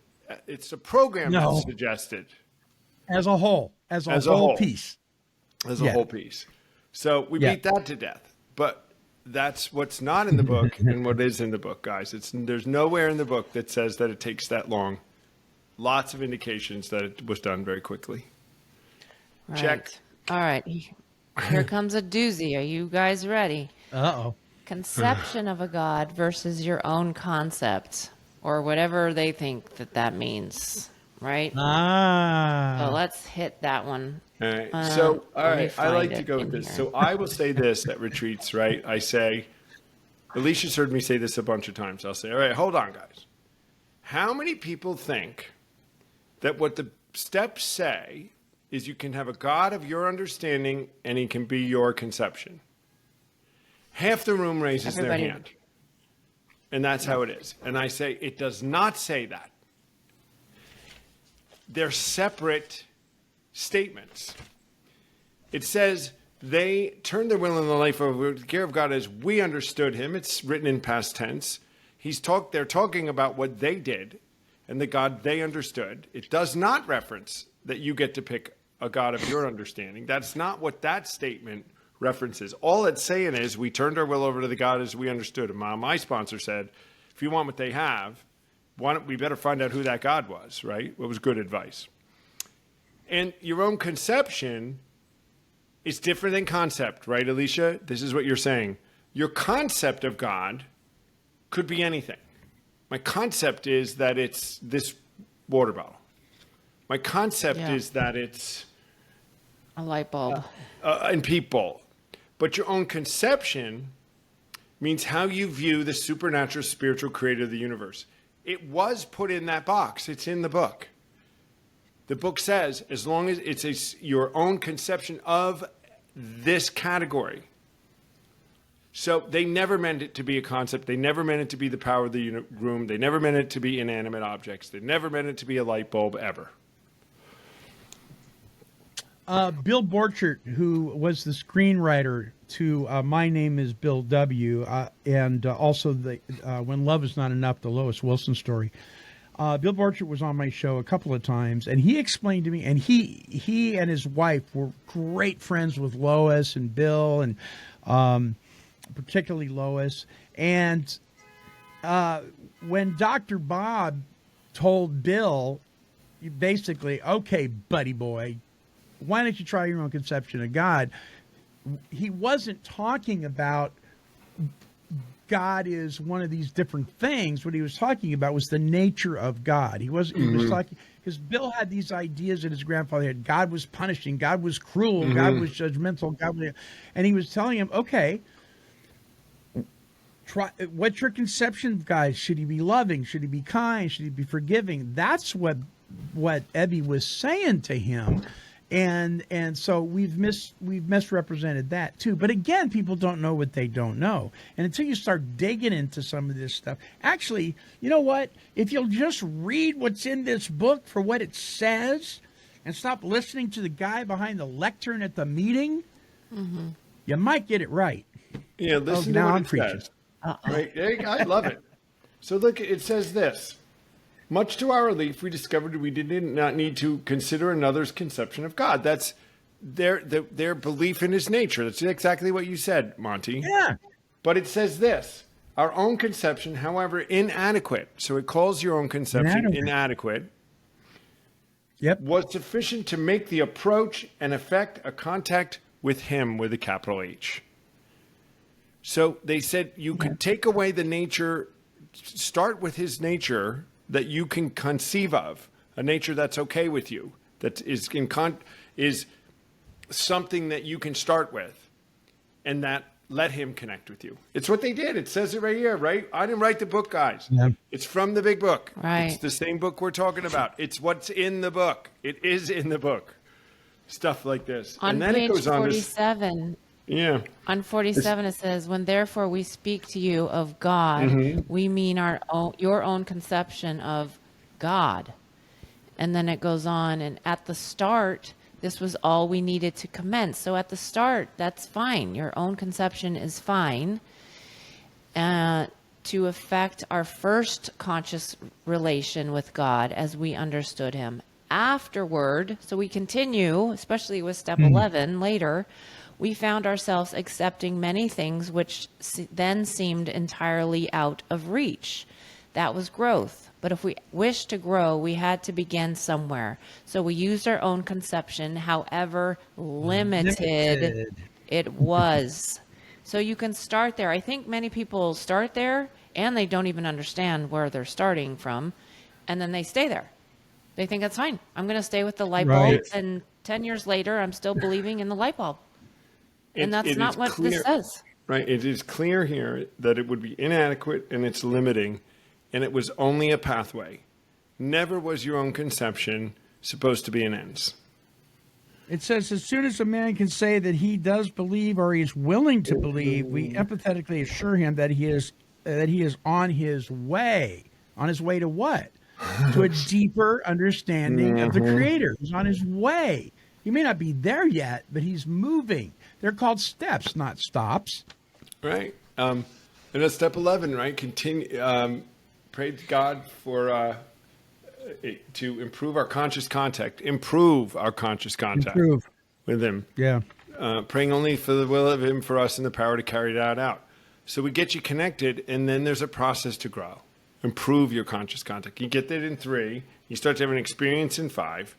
It's a program that's suggested. As a whole. As a whole piece. As a whole piece. So we beat that to death. But that's what's not in the book and what is in the book, guys. There's nowhere in the book that says that it takes that long. Lots of indications that it was done very quickly. Right. Check. All right. Here comes a doozy. Are you guys ready? Uh-oh. Conception of a God versus your own concept, or whatever they think that means, right? So let's hit that one. All right. All right. I like to go with this. So I will say this at retreats, right? I say, Alicia's heard me say this a bunch of times. I'll say, all right, hold on, guys. How many people think that what the steps say is you can have a God of your understanding and he can be your conception. Half the room raises their hand. And that's how it is. And I say, it does not say that. They're separate statements. It says they turned their will and the life over to the care of God as we understood him. It's written in past tense. They're talking about what they did and the God they understood. It does not reference that you get to pick a God of your understanding. That's not what that statement references. All it's saying is we turned our will over to the God as we understood him. My sponsor said, if you want what they have, we better find out who that God was, right? It was good advice. And your own conception is different than concept, right, Alicia? This is what you're saying. Your concept of God could be anything. My concept is that it's this water bottle. My concept is that it's a light bulb and people. But your own conception means how you view the supernatural, spiritual creator of the universe. It was put in that box. It's in the book. The book says, as long as it's your own conception of this category. So they never meant it to be a concept. They never meant it to be the power of the room. They never meant it to be inanimate objects. They never meant it to be a light bulb ever. Bill Borchert, who was the screenwriter to My Name is Bill W., and also the When Love Is Not Enough, the Lois Wilson story. Bill Borchert was on my show a couple of times, and he explained to me, and he and his wife were great friends with Lois and Bill, and particularly Lois. And when Dr. Bob told Bill, basically, okay, buddy boy, why don't you try your own conception of God? He wasn't talking about God is one of these different things. What he was talking about was the nature of God. He was talking, because Bill had these ideas that his grandfather had. God was punishing, God was cruel, God was judgmental, and he was telling him, okay, what's your conception of God? Should he be loving? Should he be kind? Should he be forgiving? That's what Ebby was saying to him. And so we've misrepresented that too. But again, people don't know what they don't know. And until you start digging into some of this stuff, actually, you know what? If you'll just read what's in this book for what it says and stop listening to the guy behind the lectern at the meeting, you might get it right. Yeah, listen to what it says. Right? I love it. So look, it says this. Much to our relief, we discovered we did not need to consider another's conception of God. That's their belief in his nature. That's exactly what you said, Monty. Yeah. But it says this. Our own conception, however, inadequate. So it calls your own conception inadequate. Yep. Was sufficient to make the approach and effect a contact with him with a capital H. So they said you could take away the nature, start with his nature that you can conceive of, a nature that's okay with you, that is is something that you can start with, and that let him connect with you. It's what they did. It says it right here, right? I didn't write the book, guys. Yeah. It's from the big book. Right. It's the same book we're talking about. It's what's in the book. It is in the book. Stuff like this. On and then page it goes on 47. Yeah. On 47, it says, when therefore we speak to you of God, we mean your own conception of God. And then it goes on, and at the start, this was all we needed to commence. So at the start, that's fine. Your own conception is fine. To affect our first conscious relation with God as we understood him. Afterward, so we continue, especially with step 11 later, we found ourselves accepting many things which then seemed entirely out of reach. That was growth. But if we wished to grow, we had to begin somewhere. So we used our own conception, however limited it was. So you can start there. I think many people start there, and they don't even understand where they're starting from, and then they stay there. They think that's fine. I'm going to stay with the light bulb, and 10 years later, I'm still believing in the light bulb. And that's not what this says. Right. It is clear here that it would be inadequate and it's limiting, and it was only a pathway. Never was your own conception supposed to be an ends. It says, as soon as a man can say that he does believe or he is willing to believe, we empathetically assure him that he is on his way. On his way to what? To a deeper understanding of the Creator. He's on his way. He may not be there yet, but he's moving. They're called steps, not stops. Right. And that's step 11, right? Continue. Pray to God for to improve our conscious contact. Improve our conscious contact with Him. Yeah. Praying only for the will of Him for us and the power to carry that out. So we get you connected, and then there's a process to grow. Improve your conscious contact. You get that in 3. You start to have an experience in 5.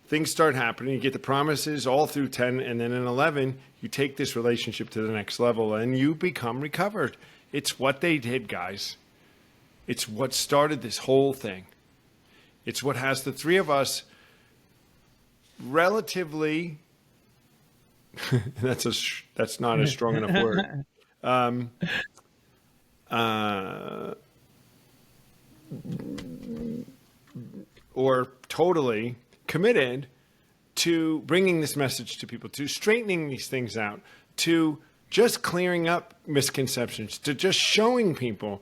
Things start happening. You get the promises all through 10, and then in 11, you take this relationship to the next level, and you become recovered. It's what they did, guys. It's what started this whole thing. It's what has the 3 of us relatively. That's not a strong enough word. Or totally committed to bringing this message to people, to straightening these things out, to just clearing up misconceptions, to just showing people,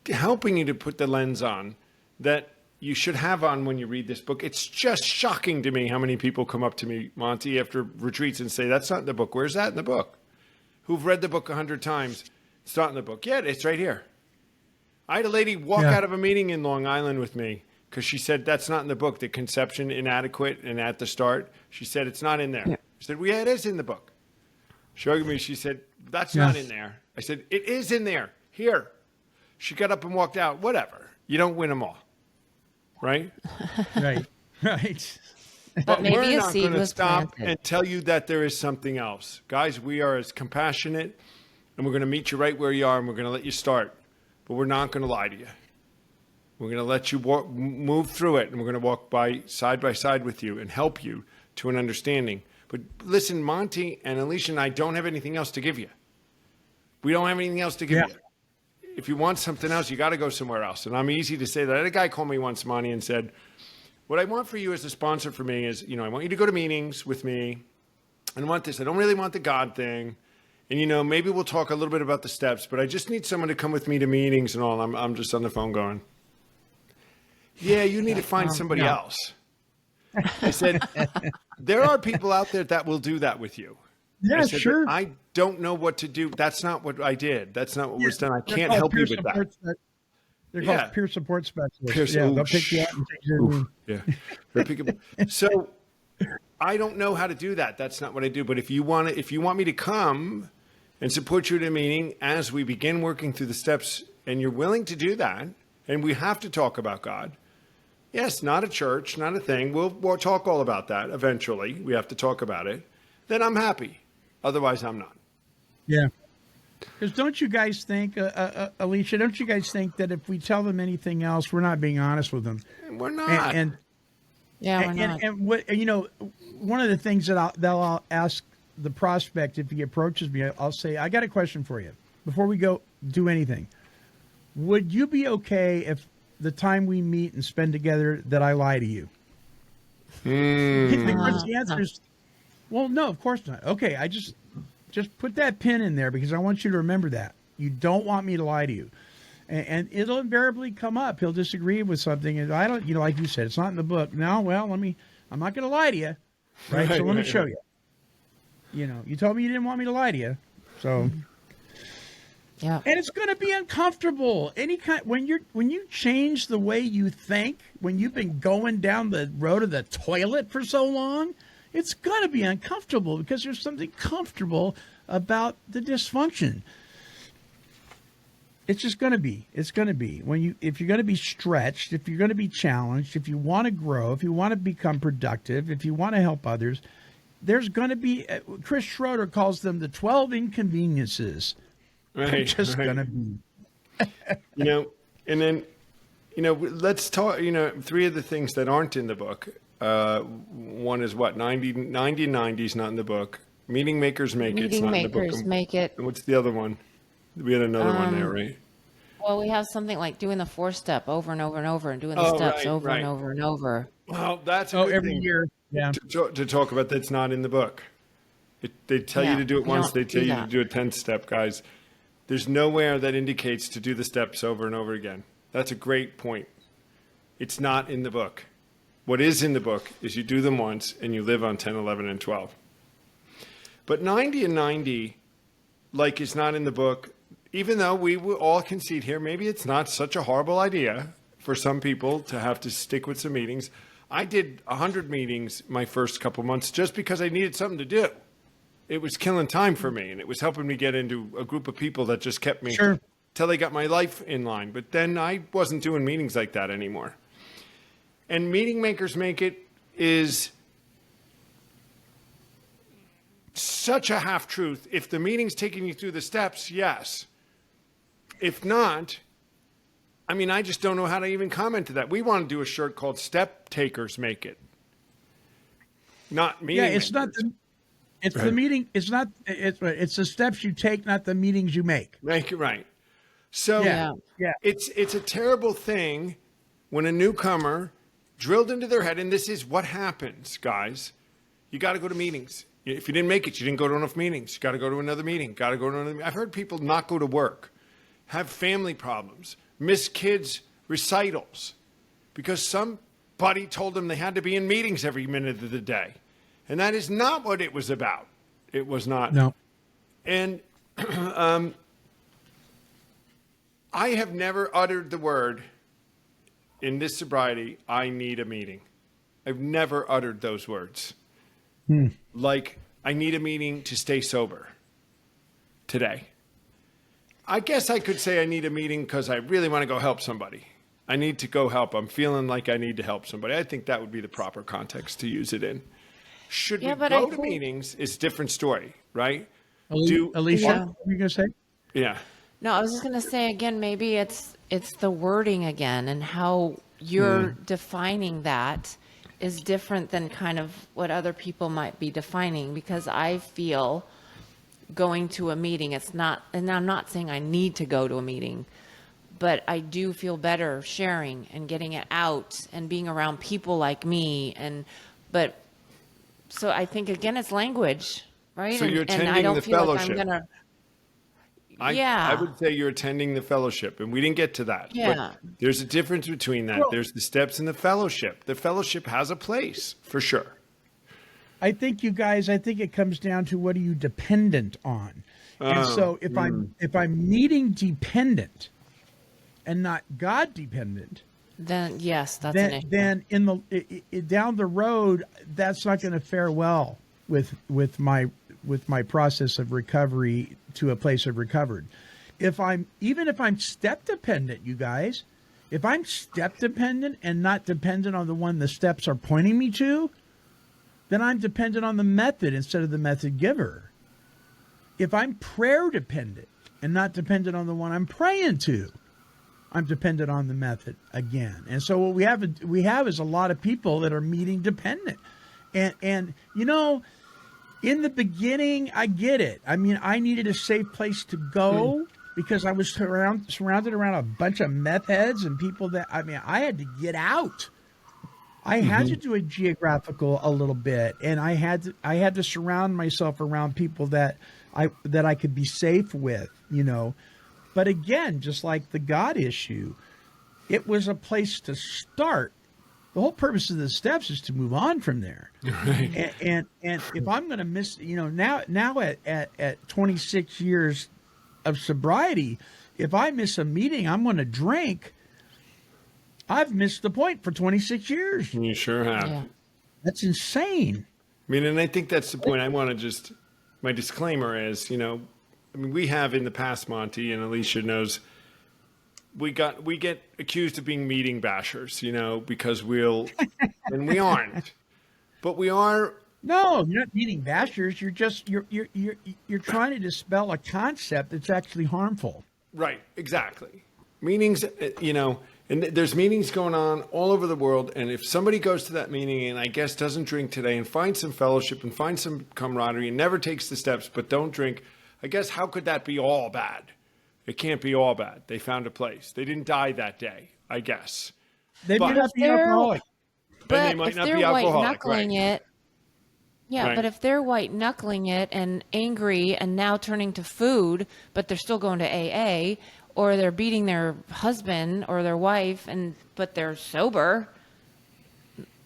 helping you to put the lens on that you should have on when you read this book. It's just shocking to me how many people come up to me, Monty, after retreats and say, that's not in the book. Where's that in the book? Who've read the book 100 times. It's not in the book. Yeah, it's right here. I had a lady walk out of a meeting in Long Island with me because she said, that's not in the book, the conception inadequate and at the start. She said, it's not in there. I said, well, yeah, it is in the book. Showing me, she said, that's not in there. I said, it is in there. Here. She got up and walked out. Whatever. You don't win them all. Right? Right. Right. But maybe we're a not seed going to was stop planted. and tell you that there is something else. Guys, we are as compassionate, and we're going to meet you right where you are, and we're going to let you start. But we're not going to lie to you. We're going to let you move through it, and we're going to walk by side with you and help you to an understanding. But listen, Monty and Alicia and I don't have anything else to give you. We don't have anything else to give you. If you want something else, you got to go somewhere else. And I'm easy to say that. I had a guy call me once, Monty, and said, what I want for you as a sponsor for me is, I want you to go to meetings with me. And I want this. I don't really want the God thing. And, maybe we'll talk a little bit about the steps, but I just need someone to come with me to meetings and all. I'm just on the phone going, yeah, you need to find somebody else. I said, there are people out there that will do that with you. Yeah, I said, sure. I don't know what to do. That's not what I did. That's not what was done. I can't help you with that. They're called peer support specialists. They'll pick you up and take you. They'll pick you up. So I don't know how to do that. That's not what I do. But if you want me to come and support you at a meeting as we begin working through the steps, and you're willing to do that, and we have to talk about God. Yes, not a church, not a thing. We'll talk all about that eventually. We have to talk about it. Then I'm happy. Otherwise, I'm not. Yeah. Because don't you guys think, Alicia, don't you guys think that if we tell them anything else, we're not being honest with them? We're not. We're not. And what, one of the things that I'll ask the prospect if he approaches me, I'll say, I got a question for you before we go do anything. Would you be okay if the time we meet and spend together that I lie to you? Of course, the answer is, well, no, of course not. Okay, I just put that pin in there because I want you to remember that. You don't want me to lie to you. And it'll invariably come up. He'll disagree with something. And I don't, like you said, it's not in the book. No, well, I'm not going to lie to you. Right? So let me show you. You told me you didn't want me to lie to you. So. Yeah. And it's going to be uncomfortable. When you change the way you think, when you've been going down the road of the toilet for so long, it's going to be uncomfortable because there's something comfortable about the dysfunction. It's just going to be. It's going to be. If you're going to be stretched, if you're going to be challenged, if you want to grow, if you want to become productive, if you want to help others, there's going to be. Chris Schroeder calls them the 12 inconveniences. Right, They're just going to be. And then, let's talk. 3 of the things that aren't in the book. One is what 90 90s not in the book. Meeting makers make it. Meeting makers make it. And what's the other one? We had another one there, right? Well, we have something like doing the 4-step over and over and over, and doing the steps over and over and over. Well, that's a good every thing. year. Yeah. to talk about that's not in the book. They tell you Yeah, to do it we once. don't They tell do you to that. do a 10-step, guys. There's nowhere that indicates to do the steps over and over again. That's a great point. It's not in the book. What is in the book is you do them once and you live on 10, 11, and 12. But 90 and 90, like, is not in the book, even though we will all concede here, maybe it's not such a horrible idea for some people to have to stick with some meetings. I did 100 meetings my first couple months just because I needed something to do. It was killing time for me, and it was helping me get into a group of people that just kept me Sure. till they got my life in line. But then I wasn't doing meetings like that anymore. And Meeting Makers Make It is such a half-truth. If the meeting's taking you through the steps, yes. If not, I mean, I just don't know how to even comment to that. We want to do a shirt called Step Takers Make It. Not meeting Yeah, it's not makers. it's Right. the meeting. It's not. It's the steps you take, not the meetings you make. Make it right. So Yeah. Yeah. it's a terrible thing when a newcomer drilled into their head, and this is what happens, guys. You got to go to meetings. If you didn't make it, you didn't go to enough meetings. You got to go to another meeting. Got to go to another. I've heard people not go to work, have family problems, miss kids' recitals because somebody told them they had to be in meetings every minute of the day. And that is not what it was about. It was not. No. And I have never uttered the word in this sobriety, I need a meeting. I've never uttered those words. Like, I need a meeting to stay sober today. I guess I could say I need a meeting because I really want to go help somebody. I need to go help. I'm feeling like I need to help somebody. I think that would be the proper context to use it in. Should Yeah, we but go I to think- meetings? It's a different story, right? Alicia, Yeah. what were you gonna say? Yeah. No, I was just going to say again, maybe it's the wording again and how you're defining that is different than kind of what other people might be defining, because I feel going to a meeting, it's not, and I'm not saying I need to go to a meeting, but I do feel better sharing and getting it out and being around people like me. So I think again, it's language, right? So you're and I attending don't the feel fellowship. like I'm gonna. I would say you're attending the fellowship, and we didn't get to that. Yeah. But there's a difference between that. Well- There's the steps in the fellowship. The fellowship has a place, for sure. I think you guys. I think it comes down to what are you dependent on, and so if I'm meeting dependent, and not God dependent, Then yes, that's an issue. then in the down the road, that's not going to fare well with my process of recovery to a place of recovered. Even if I'm step dependent, you guys, if I'm step dependent and not dependent on the one the steps are pointing me to, then I'm dependent on the method instead of the method giver. If I'm prayer dependent and not dependent on the one I'm praying to, I'm dependent on the method again. And so what we have is a lot of people that are meeting dependent. And you know, in the beginning, I get it. I mean, I needed a safe place to go because I was surrounded around a bunch of meth heads and people that, I mean, I had to get out. I had to do a geographical a little bit, and I had to surround myself around people that I could be safe with, you know. But again, just like the God issue, it was a place to start. The whole purpose of the steps is to move on from there. Right. And if I'm going to miss, you know, now at 26 years of sobriety, if I miss a meeting, I'm going to drink. I've missed the point for 26 years. You sure have. Yeah. That's insane. I mean, and I think that's the point. I want to just, my disclaimer is, you know, I mean, we have in the past, Monty, and Alicia knows, we get accused of being meeting bashers, you know, because and we aren't, but we are. No, you're not meeting bashers. You're trying to dispel a concept that's actually harmful. Right, exactly. Meetings, you know, and there's meetings going on all over the world. And if somebody goes to that meeting and I guess doesn't drink today and finds some fellowship and finds some camaraderie and never takes the steps but don't drink, I guess how could that be all bad? It can't be all bad. They found a place. They didn't die that day, I guess. They But- may not be alcoholic. they But might if not they're be white alcoholic, knuckling right? it, yeah, Right. but if they're white knuckling it and angry and now turning to food, but they're still going to AA, or they're beating their husband or their wife but they're sober,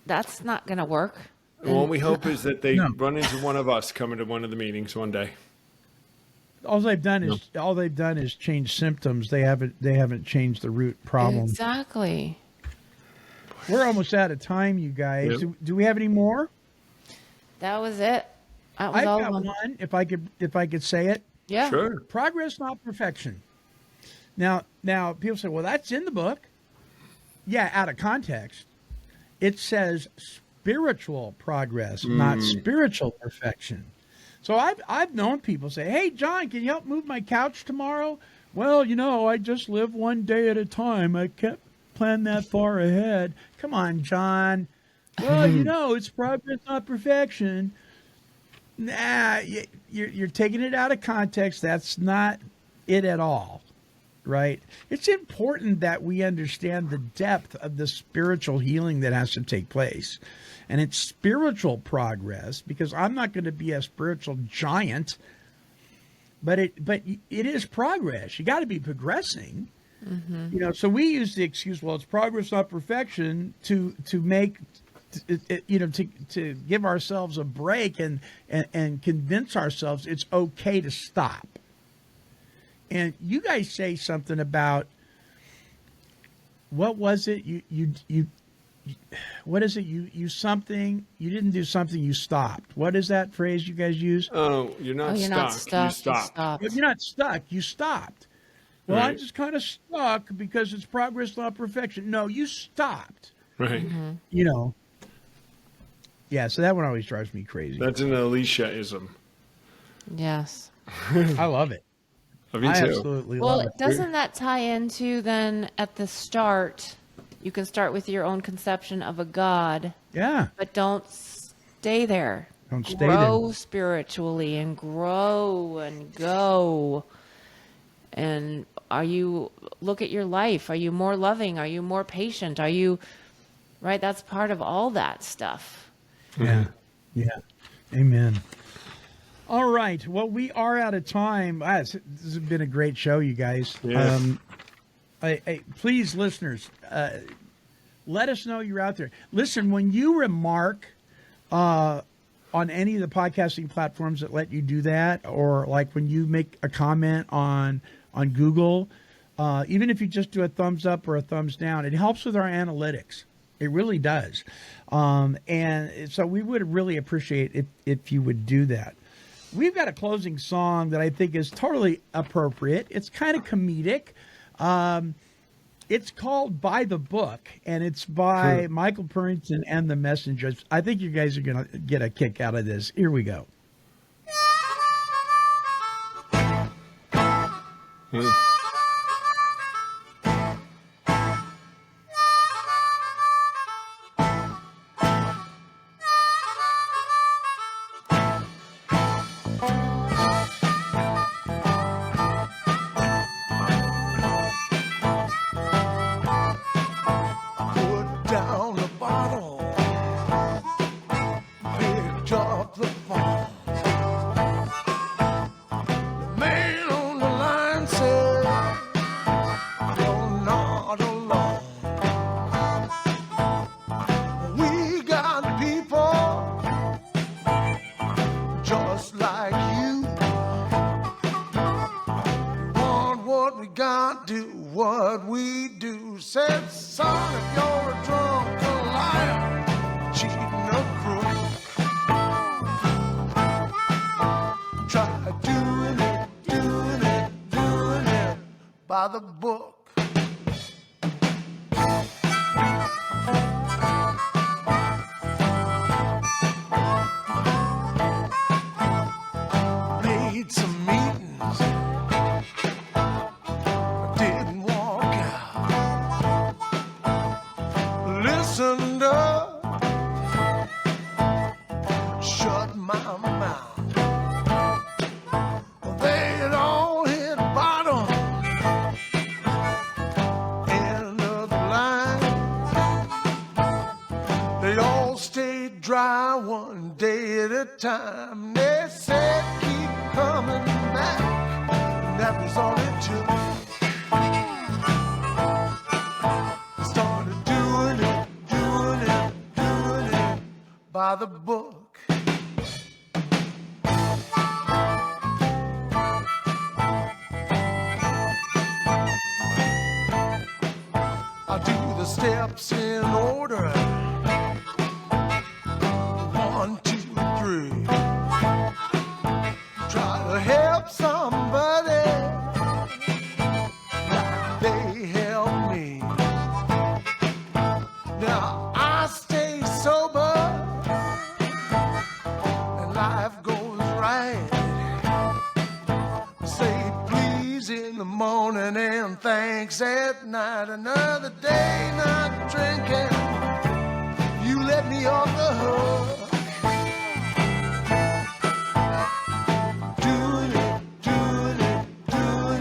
that's not going to work. And what we hope is that they No. run into one of us coming to one of the meetings one day. All they've done is change symptoms. They haven't changed the root problem. Exactly. We're almost out of time, you guys. Yep. Do we have any more? That was it. That was I've all got of them. one. If I could say it. Yeah. Sure. Progress, not perfection. Now, people say, well, that's in the book. Yeah, out of context. It says spiritual progress, not spiritual perfection. So I've known people say, hey, John, can you help move my couch tomorrow? Well, I just live one day at a time. I can't plan that far ahead. Come on, John. Well, it's progress, not perfection. Nah, you're taking it out of context. That's not it at all, right? It's important that we understand the depth of the spiritual healing that has to take place. And it's spiritual progress, because I'm not going to be a spiritual giant, but it is progress. You got to be progressing. Mm-hmm. So we use the excuse, well, it's progress, not perfection, to make to give ourselves a break and convince ourselves it's okay to stop. And you guys say something about, what was it? What is it? You didn't do something, you stopped. What is that phrase you guys use? Oh, you're not You're stuck. not stuck. You stopped. But you're not stuck. You stopped. Well, Right. I'm just kind of stuck because it's progress, not perfection. No, you stopped. Right. Yeah, so that one always drives me crazy. That's an Alicia-ism. Yes. I love it. Me I too. absolutely Well, love it. doesn't that tie into then at the start, you can start with your own conception of a God, Yeah. but don't stay there. Don't stay grow there. spiritually and grow and go. And look at your life. Are you more loving? Are you more patient? Right? That's part of all that stuff. Yeah. Yeah. Amen. All right. Well, we are out of time. This has been a great show, you guys. Yeah. Please, listeners, let us know you're out there. Listen, when you remark on any of the podcasting platforms that let you do that, or like when you make a comment on Google, even if you just do a thumbs up or a thumbs down, it helps with our analytics. It really does. And so we would really appreciate if you would do that. We've got a closing song that I think is totally appropriate. It's kind of comedic. It's called By the Book, and it's by Michael Purrington and the Messengers. I think you guys are going to get a kick out of this. Here we go. Put down the bottle, picked up the phone. The man on the line said, you're not alone. We got people just like you. Want what we got, do what we do. Said, son, if you're a drunk, a liar, cheating, a crook, try doing it by the book. Made some meetings, didn't walk out. Listened up, shut my mouth. They'd all hit bottom time. They said keep coming back, and that was all it took. I started doing it by the book. I do the steps in order. 1, 2, 3. Try to help somebody like they help me. Now I stay sober and life goes right. Say please in the morning and thanks at night. Another day not drinking, you let me off the hook. Doing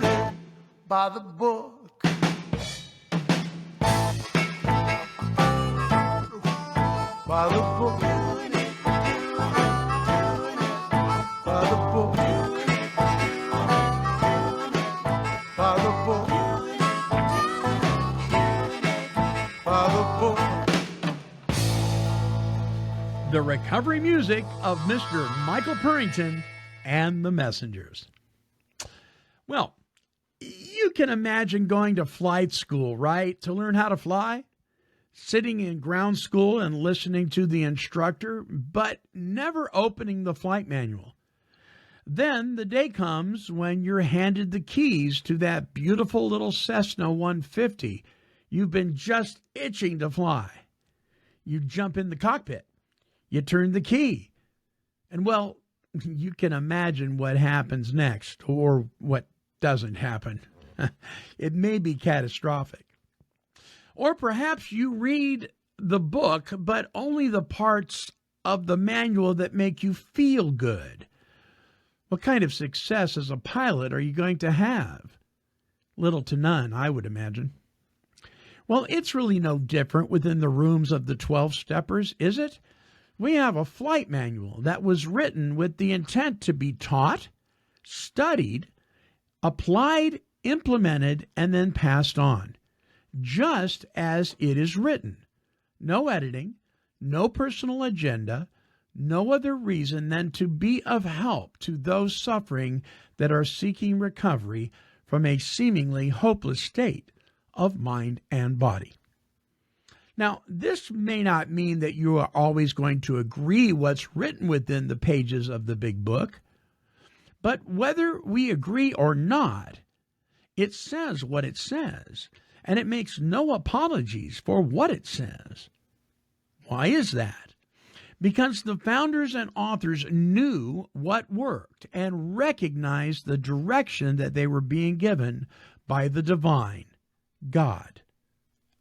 it by the book. By the book. By the book. By the book. By the book. The recovery music of Mr. Michael Purrington and the Messengers. Well, you can imagine going to flight school, right, to learn how to fly? Sitting in ground school and listening to the instructor, but never opening the flight manual. Then the day comes when you're handed the keys to that beautiful little Cessna 150 you've been just itching to fly. You jump in the cockpit. You turn the key. And, well, you can imagine what happens next, or what doesn't happen. It may be catastrophic. Or perhaps you read the book, but only the parts of the manual that make you feel good. What kind of success as a pilot are you going to have? Little to none, I would imagine. Well, it's really no different within the rooms of the 12-steppers, is it? We have a flight manual that was written with the intent to be taught, studied, applied, implemented, and then passed on, just as it is written. No editing, no personal agenda, no other reason than to be of help to those suffering that are seeking recovery from a seemingly hopeless state of mind and body. Now, this may not mean that you are always going to agree what's written within the pages of the big book, but whether we agree or not, it says what it says, and it makes no apologies for what it says. Why is that? Because the founders and authors knew what worked and recognized the direction that they were being given by the divine, God,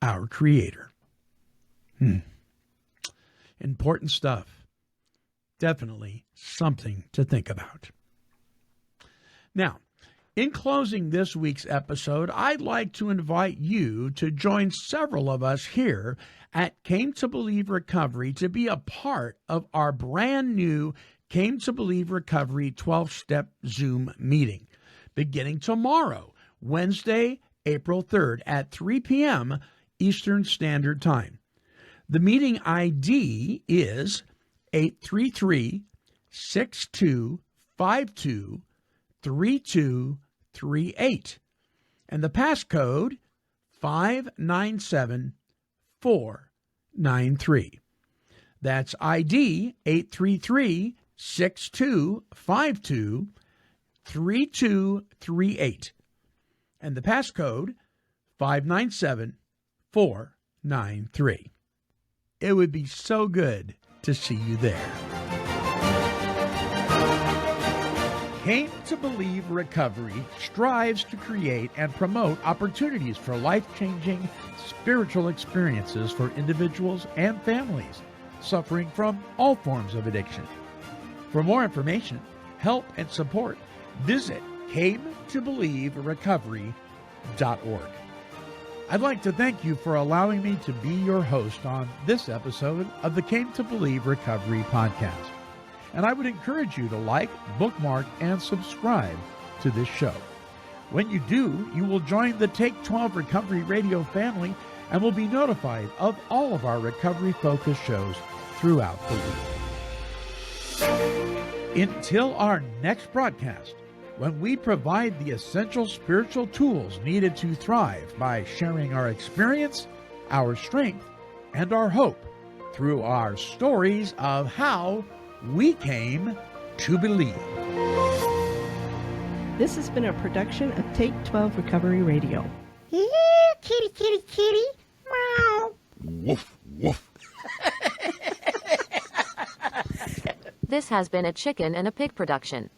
our Creator. Important stuff. Definitely something to think about. Now, in closing this week's episode, I'd like to invite you to join several of us here at Came to Believe Recovery to be a part of our brand new Came to Believe Recovery 12-step Zoom meeting, beginning tomorrow, Wednesday, April 3rd at 3 p.m. Eastern Standard Time. The meeting ID is 833-6252-3238, and the passcode 597493. That's ID 833-6252-3238, and the passcode 597493. It would be so good to see you there. Came to Believe Recovery strives to create and promote opportunities for life-changing spiritual experiences for individuals and families suffering from all forms of addiction. For more information, help, and support, visit cametobelieverecovery.org. I'd like to thank you for allowing me to be your host on this episode of the Came to Believe Recovery podcast. And I would encourage you to like, bookmark, and subscribe to this show. When you do, you will join the Take 12 Recovery Radio family and will be notified of all of our recovery-focused shows throughout the week. Until our next broadcast, when we provide the essential spiritual tools needed to thrive by sharing our experience, our strength, and our hope through our stories of how we came to believe. This has been a production of Take 12 Recovery Radio. Yeah, kitty, kitty, kitty. Meow. Woof, woof. This has been a Chicken and a Pig production.